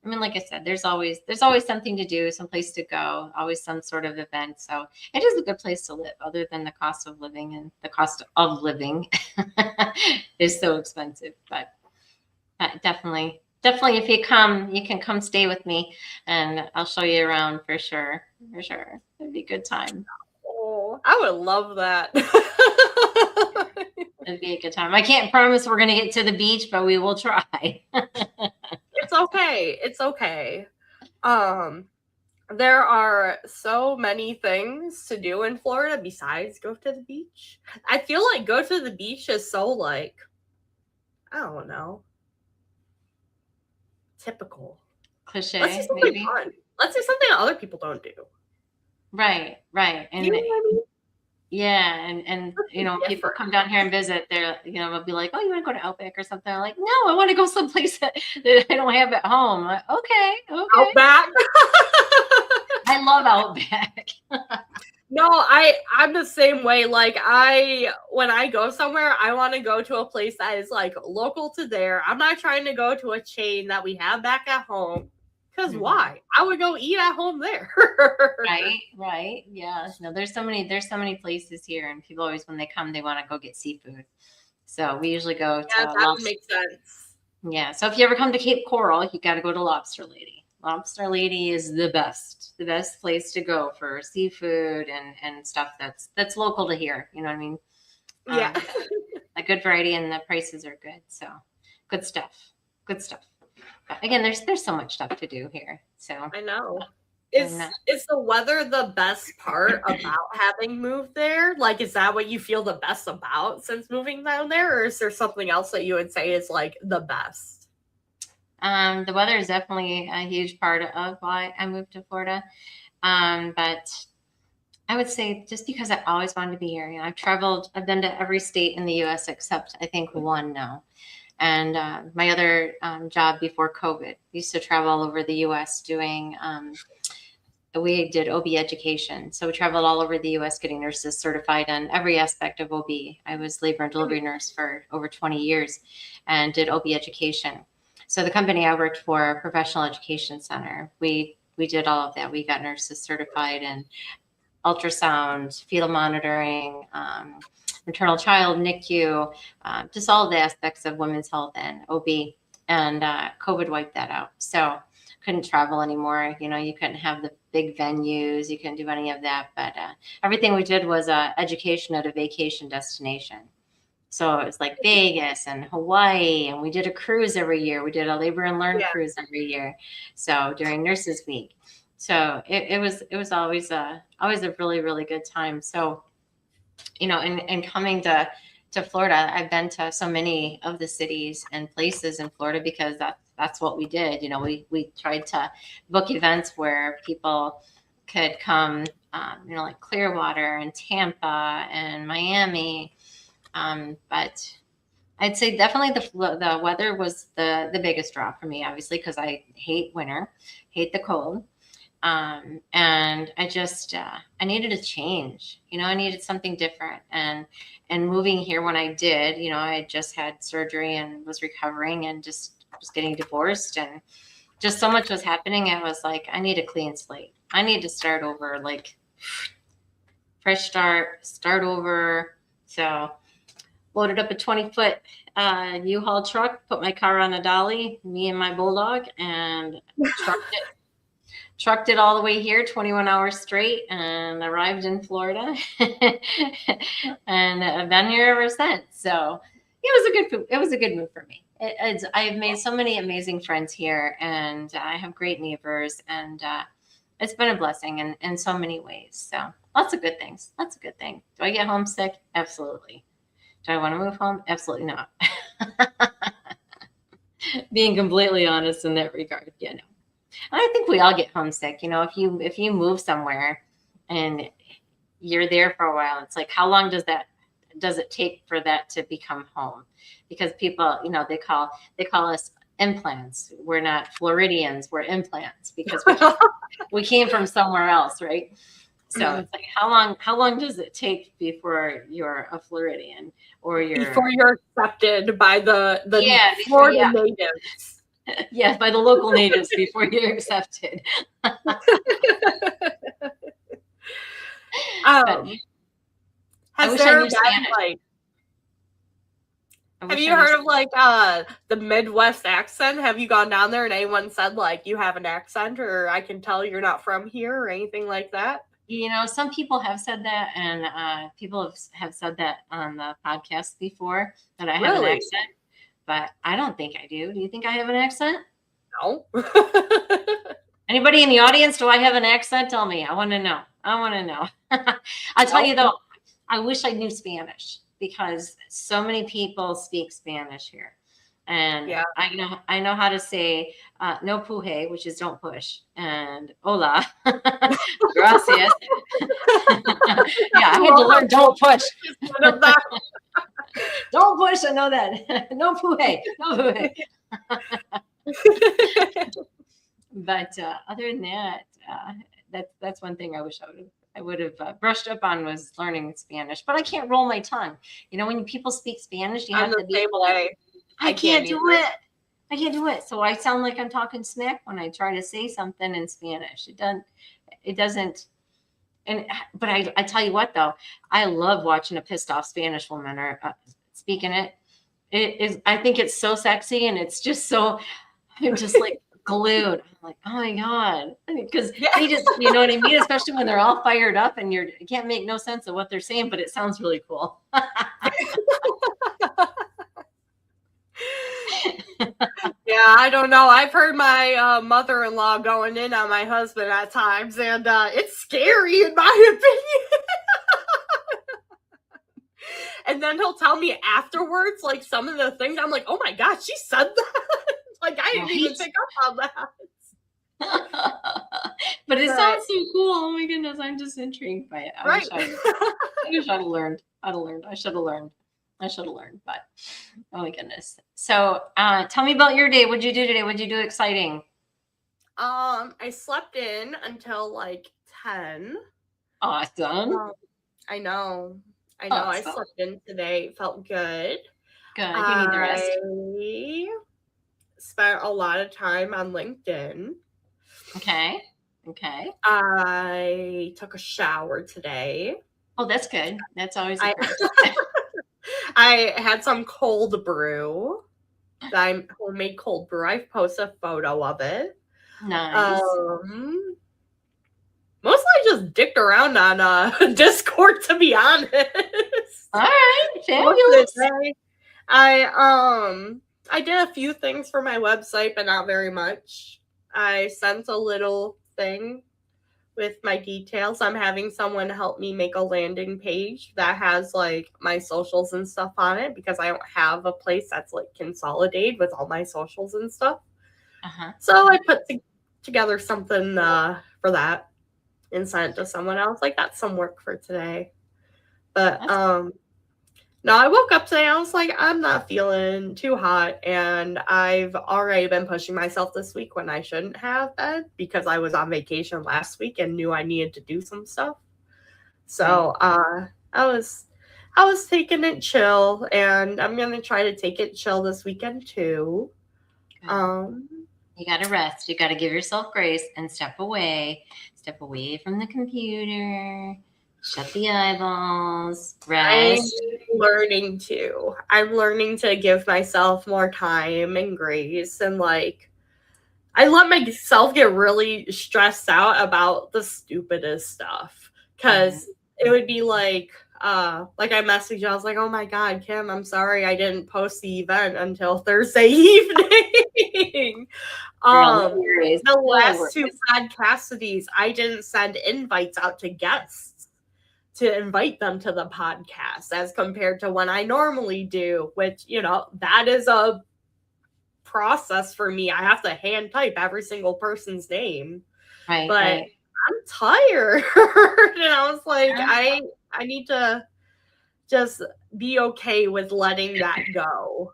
mean, like I said, there's always something to do, some place to go, always some sort of event. So it is a good place to live, other than the cost of living, and the cost of living is so expensive. But definitely, if you come, you can come stay with me, and I'll show you around for sure. It'd be a good time. Oh, I would love that. It'd be a good time. I can't promise we're going to get to the beach, but we will try. It's okay. There are so many things to do in Florida besides go to the beach. I feel like go to the beach is so like, I don't know, typical. Cliche, Let's do something maybe. fun. Let's do something that other people don't do. Right. And you know what I mean? Yeah, and people come down here and visit. They'll be like, "Oh, you want to go to Outback or something?" I'm like, "No, I want to go someplace that I don't have at home." Like, okay. Outback. I love Outback. No, I'm the same way. Like when I go somewhere, I want to go to a place that is like local to there. I'm not trying to go to a chain that we have back at home. Because why? I would go eat at home there. Right. Yeah. No, there's so many places here, and people always, when they come, they want to go get seafood. So we usually go to that would make sense. Yeah. So if you ever come to Cape Coral, you got to go to Lobster Lady. Lobster Lady is the best place to go for seafood and stuff that's local to here. You know what I mean? Yeah. A good variety and the prices are good. So good stuff. Good stuff. But again, there's so much stuff to do here. So I know. and Is the weather the best part about having moved there? Like, is that what you feel the best about since moving down there, or is there something else that you would say is like the best? the weather is definitely a huge part of why I moved to Florida. But I would say just because I always wanted to be here. You know, I've been to every state in the U.S. except I think one now. And my other job before COVID, used to travel all over the U.S. doing. We did OB education, so we traveled all over the U.S. getting nurses certified on every aspect of OB. I was labor and delivery nurse for over 20 years, and did OB education. So the company I worked for, Professional Education Center, we did all of that. We got nurses certified in ultrasound, fetal monitoring, maternal child, NICU, just all of the aspects of women's health and OB. And COVID wiped that out. So couldn't travel anymore. You know, you couldn't have the big venues. You couldn't do any of that. But everything we did was education at a vacation destination. So it was like Vegas and Hawaii, and we did a cruise every year. We did a labor and learn cruise every year. So during Nurses Week. So it was always a really, really good time. So, you know, in coming to Florida, I've been to so many of the cities and places in Florida because that's what we did. You know, we tried to book events where people could come, you know, like Clearwater and Tampa and Miami. But I'd say definitely the weather was the biggest draw for me, obviously, because I hate winter, hate the cold. And I just, I needed a change, you know, I needed something different. And moving here when I did, you know, I had just had surgery and was recovering and just was getting divorced and just so much was happening. I was like, I need a clean slate. I need to start over, like fresh start over. So loaded up a 20-foot U-Haul truck, put my car on a dolly, me and my bulldog, and trucked it all the way here, 21 hours straight, and arrived in Florida, and I've been here ever since. So it was a good move for me. I've made so many amazing friends here, and I have great neighbors, and it's been a blessing in so many ways. So lots of good things. Lots of good things. Do I get homesick? Absolutely. Do I want to move home? Absolutely not. Being completely honest in that regard, you know. I think we all get homesick. You know, if you move somewhere and you're there for a while, it's like, how long does it take for that to become home? Because people, you know, they call us implants. We're not Floridians, we're implants because we came from somewhere else, right? So it's like, how long does it take before you're a Floridian or before you're accepted by the Florida natives? Yes, by the local natives before you're accepted. Has there been like? Have you heard of like the Midwest accent? Have you gone down there and anyone said like you have an accent or I can tell you're not from here or anything like that? You know, some people have said that, and people have said that on the podcast before that I have an accent. But I don't think I do. Do you think I have an accent? No. Anybody in the audience, do I have an accent? Tell me. I want to know. I'll tell you though, I wish I knew Spanish because so many people speak Spanish here. And I know how to say no puje, which is don't push, and hola, gracias. I had to learn don't push. Don't push, I know that. No puje, no puje. But other than that, that's one thing I wish I would have brushed up on was learning Spanish. But I can't roll my tongue. You know, when people speak Spanish, you have to be like, I can't do it. I can't do it. So I sound like I'm talking smack when I try to say something in Spanish. It doesn't. But I tell you what, though, I love watching a pissed off Spanish woman or speaking it. It is. I think it's so sexy, and it's just so. I'm just like glued. I'm like, oh my God. Because Yeah. they just, you know what I mean? Especially when they're all fired up and you can't make no sense of what they're saying, but it sounds really cool. Yeah, I don't know. I've heard my mother-in-law going in on my husband at times, and it's scary in my opinion. And then he'll tell me afterwards, like, some of the things. I'm like, oh my God, she said that. Like, I didn't even pick up on that. But it sounds so cool. Oh my goodness, I'm just intrigued by it. I Right. wish I'd have learned. I should have learned. But oh my goodness. So tell me about your day. What'd you do today? What'd you do exciting? I slept in until like 10. Awesome. I know. Awesome. I slept in today. It felt good. Good. You need the rest. I spent a lot of time on LinkedIn. Okay. I took a shower today. Oh, that's good. That's always a good. I had some cold brew. Homemade cold brew. I've posted a photo of it. Nice. Mostly just dicked around on Discord, to be honest. All right, fabulous. I did a few things for my website, but not very much. I sent a little thing with my details. I'm having someone help me make a landing page that has like my socials and stuff on it, because I don't have a place that's like consolidated with all my socials and stuff. So I put together something for that and sent it to someone else. Like, that's some work for today. But no, I woke up today, I was like, I'm not feeling too hot, and I've already been pushing myself this week when I shouldn't have been, because I was on vacation last week and knew I needed to do some stuff. So I was taking it chill, and I'm gonna try to take it chill this weekend too. You gotta rest. You gotta give yourself grace and step away from the computer. Shut the eyeballs. Rest. I'm learning to give myself more time and grace, and like, I let myself get really stressed out about the stupidest stuff, because it would be like I messaged you, I was like, oh my God, Kim, I'm sorry I didn't post the event until Thursday evening. The last two Podcassidies, I didn't send invites out to guests to invite them to the podcast, as compared to when I normally do, which, you know, that is a process for me. I have to hand type every single person's name. But I'm tired. And I was like, I need to just be okay with letting that go.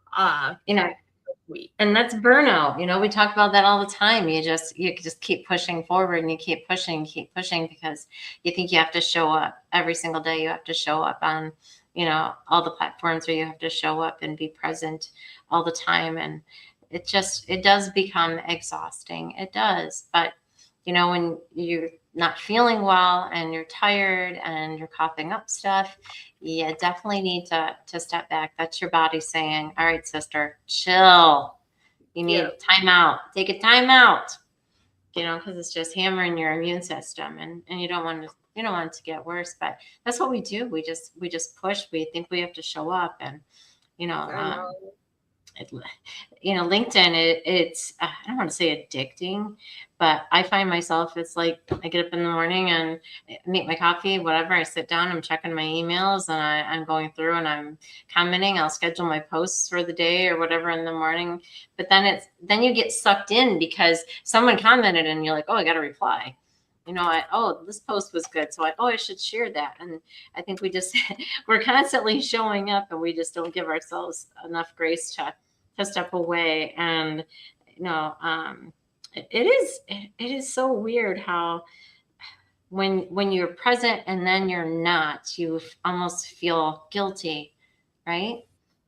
And that's burnout. You know, we talk about that all the time. You just keep pushing forward, and you keep pushing because you think you have to show up every single day. You have to show up on, you know, all the platforms where you have to show up and be present all the time. And it does become exhausting. It does. But, you know, when you're not feeling well and you're tired and you're coughing up stuff, you definitely need to step back. That's your body saying, all right, sister, chill. You need time out. Take a time out, you know, because it's just hammering your immune system, and you don't want it to get worse. But that's what we do. We just push. We think we have to show up, and, you know, LinkedIn, it's I don't want to say addicting, but I find myself, it's like I get up in the morning and make my coffee, whatever. I sit down, I'm checking my emails, and I'm going through and I'm commenting. I'll schedule my posts for the day or whatever in the morning. But then you get sucked in because someone commented and you're like, oh, I got to reply. You know, this post was good, so I should share that. And I think we're constantly showing up, and we just don't give ourselves enough grace to step away. And, you know, it is so weird how when you're present and then you're not, you almost feel guilty, right?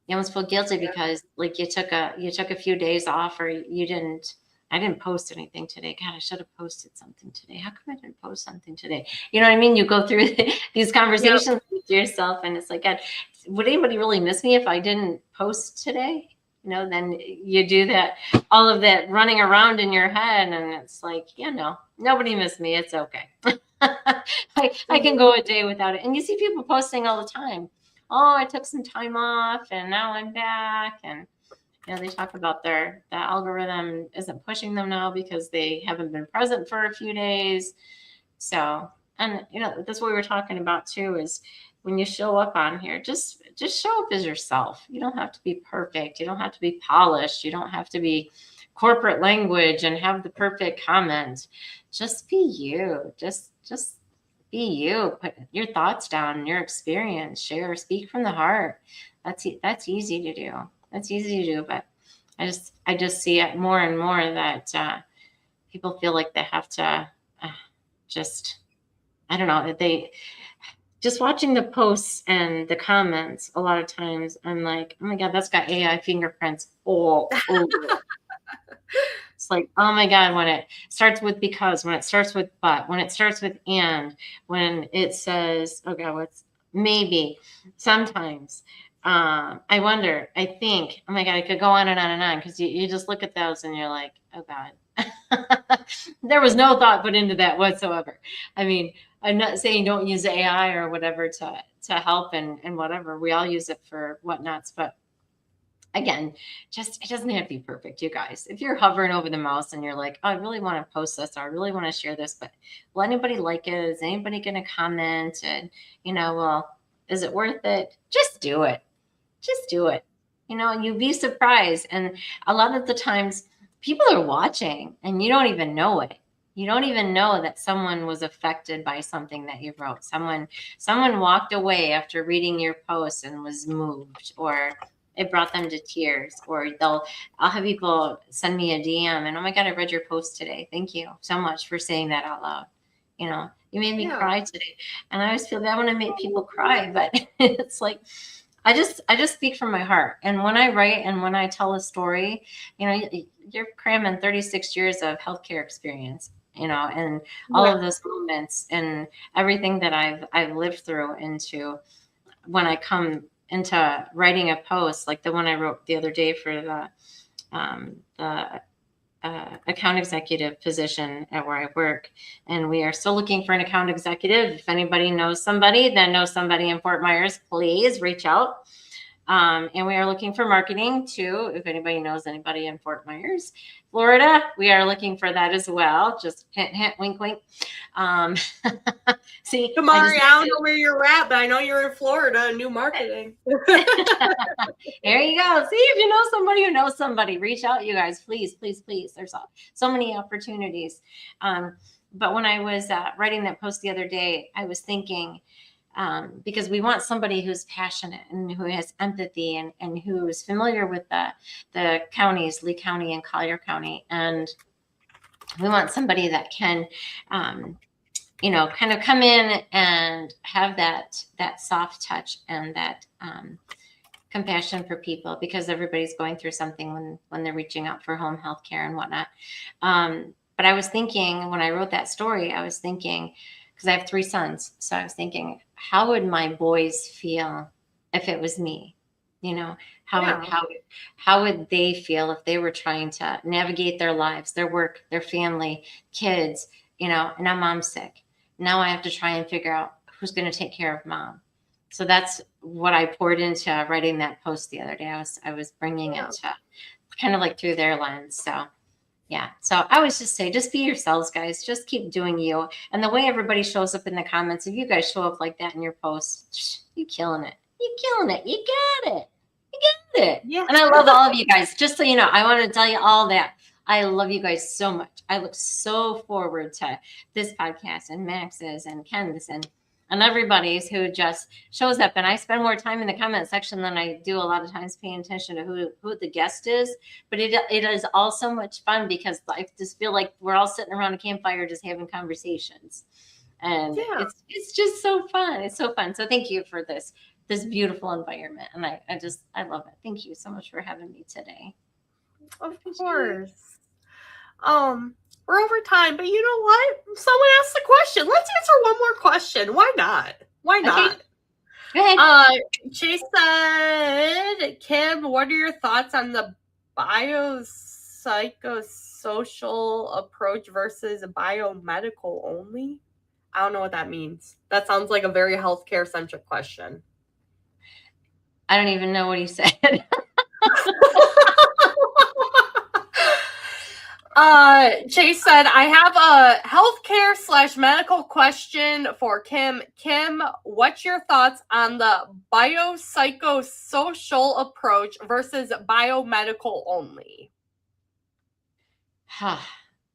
You almost feel guilty because, like, you took a few days off, or I didn't post anything today. God, I should have posted something today. How come I didn't post something today? You know what I mean? You go through these conversations with yourself, and it's like, God, would anybody really miss me if I didn't post today? then you do that, all of that running around in your head, and it's like, nobody missed me. It's okay. I can go a day without it. And you see people posting all the time. Oh, I took some time off and now I'm back. And they talk about the algorithm isn't pushing them now because they haven't been present for a few days. So, and that's what we were talking about too, is when you show up on here, just show up as yourself. You don't have to be perfect. You don't have to be polished. You don't have to be corporate language and have the perfect comments. Just be you. Just be you. Put your thoughts down, your experience, share, speak from the heart. That's easy to do. That's easy to do, but I just see it more and more that people feel like they have to I don't know, they just watching the posts and the comments. A lot of times I'm like, oh my God, that's got AI fingerprints all over it. It's like, oh my God, when it starts with because, when it starts with but, when it starts with and, when it says, oh God, what's maybe, sometimes. I wonder, I think, oh my God, I could go on and on and on, because you just look at those and you're like, oh God. There was no thought put into that whatsoever. I mean, I'm not saying don't use AI or whatever to help and whatever. We all use it for whatnots, but again, it doesn't have to be perfect, you guys. If you're hovering over the mouse and you're like, oh, I really want to post this, or I really want to share this, but will anybody like it? Is anybody going to comment? And, well, is it worth it? Just do it. Just do it. You'd be surprised. And a lot of the times people are watching and you don't even know it. You don't even know that someone was affected by something that you wrote. Someone walked away after reading your post and was moved, or it brought them to tears, or I'll have people send me a DM and, oh my God, I read your post today. Thank you so much for saying that out loud. You made me cry today. And I always feel bad when I make people cry, but it's like, I just speak from my heart. And when I write and when I tell a story, you're cramming 36 years of healthcare experience, and all of those moments and everything that I've lived through into when I come into writing a post, like the one I wrote the other day for the account executive position at where I work. And we are still looking for an account executive. If anybody knows somebody that knows somebody in Fort Myers, please reach out. And we are looking for marketing too. If anybody knows anybody in Fort Myers, Florida, we are looking for that as well. Just hint, hint, wink, wink. See, Maurer, I don't know where you're at, but I know you're in Florida, new marketing. There you go. See, if you know somebody who knows somebody, reach out, you guys, please, please, please. There's so many opportunities. But when I was writing that post the other day, I was thinking, because we want somebody who's passionate and who has empathy and who's familiar with the counties, Lee County and Collier County. And we want somebody that can, kind of come in and have that soft touch and that compassion for people, because everybody's going through something when they're reaching out for home health care and whatnot. But I was thinking, when I wrote that story, I was thinking, because I have 3 sons. So I was thinking, how would my boys feel if it was me? How would they feel if they were trying to navigate their lives, their work, their family, kids, and now mom's sick. Now I have to try and figure out who's going to take care of mom. So that's what I poured into writing that post the other day. I was bringing it to kind of like through their lens. So yeah. So I always just say, just be yourselves, guys. Just keep doing you. And the way everybody shows up in the comments, if you guys show up like that in your posts, you're killing it. You're killing it. You got it. You got it. Yeah. And I love all of you guys. Just so you know, I want to tell you all that. I love you guys so much. I look so forward to this podcast and Max's and Ken's and everybody's who just shows up. And I spend more time in the comment section than I do a lot of times paying attention to who the guest is. But it is all so much fun, because I just feel like we're all sitting around a campfire just having conversations. And it's just so fun. It's so fun. So thank you for this beautiful environment. And I love it. Thank you so much for having me today. Of course. We're over time, but you know what? Someone asked the question. Let's answer one more question. Why not? Why not? Okay. Go ahead. Chase said, Kim, what are your thoughts on the biopsychosocial approach versus biomedical only? I don't know what that means. That sounds like a very healthcare centric question. I don't even know what he said. Chase said, I have a healthcare/medical question for Kim. Kim, what's your thoughts on the biopsychosocial approach versus biomedical only?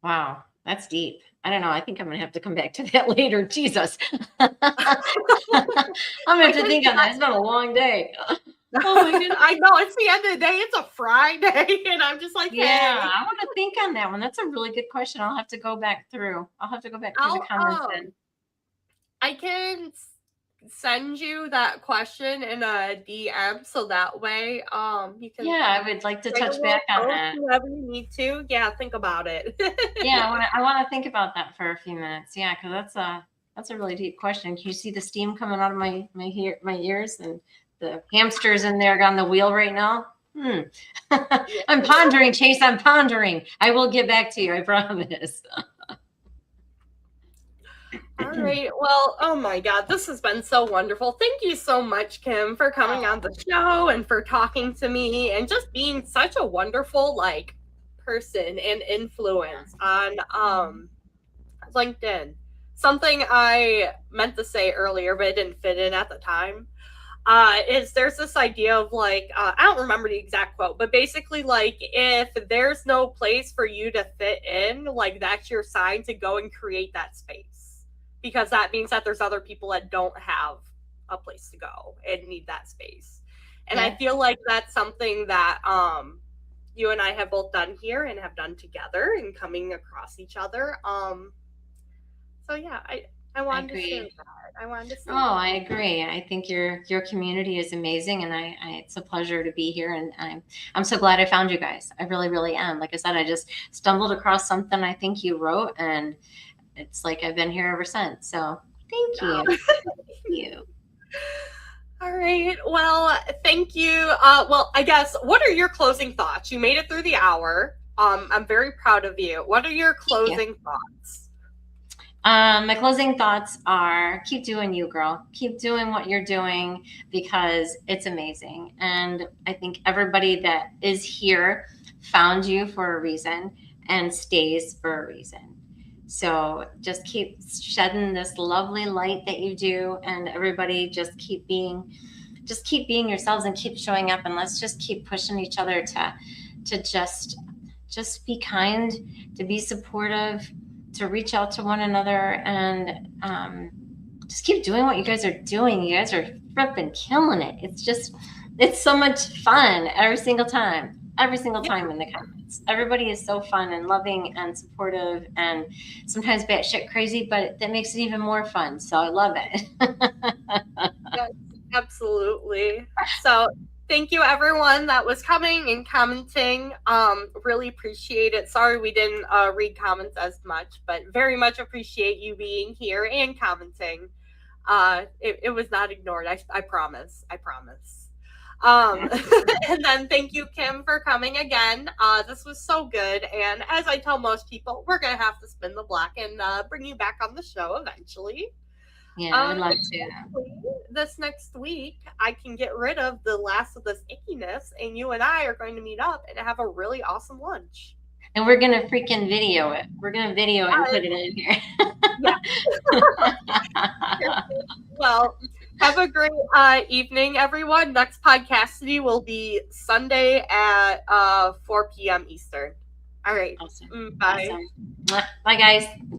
Wow, that's deep. I don't know. I think I'm going to have to come back to that later. Jesus. I'm going to have to think on that. It's been a long day. Oh my goodness. I know, it's the end of the day. It's a Friday, and I'm just like, hey. Yeah, I want to think on that one. That's a really good question. I'll have to go back through. The comments. I can send you that question in a DM, so that way you can. Yeah, I would like to touch back on that. Whenever you need to. Yeah, think about it. Yeah, I want to think about that for a few minutes. Yeah, because that's a really deep question. Can you see the steam coming out of my ears, and the hamsters in there on the wheel right now? I'm pondering, Chase. I'm pondering. I will get back to you. I promise. All right. Well, oh my God, this has been so wonderful. Thank you so much, Kim, for coming on the show and for talking to me and just being such a wonderful person and influence on LinkedIn. Something I meant to say earlier, but it didn't fit in at the time. Is there's this idea of I don't remember the exact quote, but basically if there's no place for you to fit in, that's your sign to go and create that space, because that means that there's other people that don't have a place to go and need that space. And I feel like that's something that you and I have both done here and have done together and coming across each other. So yeah, I wanted to share that. I agree. I think your community is amazing, and it's a pleasure to be here. And I'm so glad I found you guys. I really, really am. Like I said, I just stumbled across something I think you wrote, and it's like I've been here ever since. So thank you. Thank you. All right. Well, thank you. Well, I guess, what are your closing thoughts? You made it through the hour. I'm very proud of you. What are your closing thoughts? My closing thoughts are, keep doing you, girl. Keep doing what you're doing, because it's amazing. And I think everybody that is here found you for a reason and stays for a reason. So just keep shedding this lovely light that you do, and everybody just keep being yourselves and keep showing up, and let's just keep pushing each other to just be kind, to be supportive, to reach out to one another, and just keep doing what you guys are doing. You guys are frippin' killing it. It's so much fun every single time in the comments. Everybody is so fun and loving and supportive, and sometimes batshit crazy, but that makes it even more fun. So I love it. Yes, absolutely. So thank you, everyone that was coming and commenting. Really appreciate it. Sorry we didn't read comments as much, but very much appreciate you being here and commenting. It was not ignored. I promise. And then thank you, Kim, for coming again. This was so good. And as I tell most people, we're going to have to spin the block and bring you back on the show eventually. Yeah, I'd love to. This next week, I can get rid of the last of this ickiness, and you and I are going to meet up and have a really awesome lunch. And we're going to freaking video it. We're going to video it and put it in here. Well, have a great evening, everyone. Next Podcassidy will be Sunday at 4 p.m. Eastern. All right. Awesome. Bye. Awesome. Bye, guys.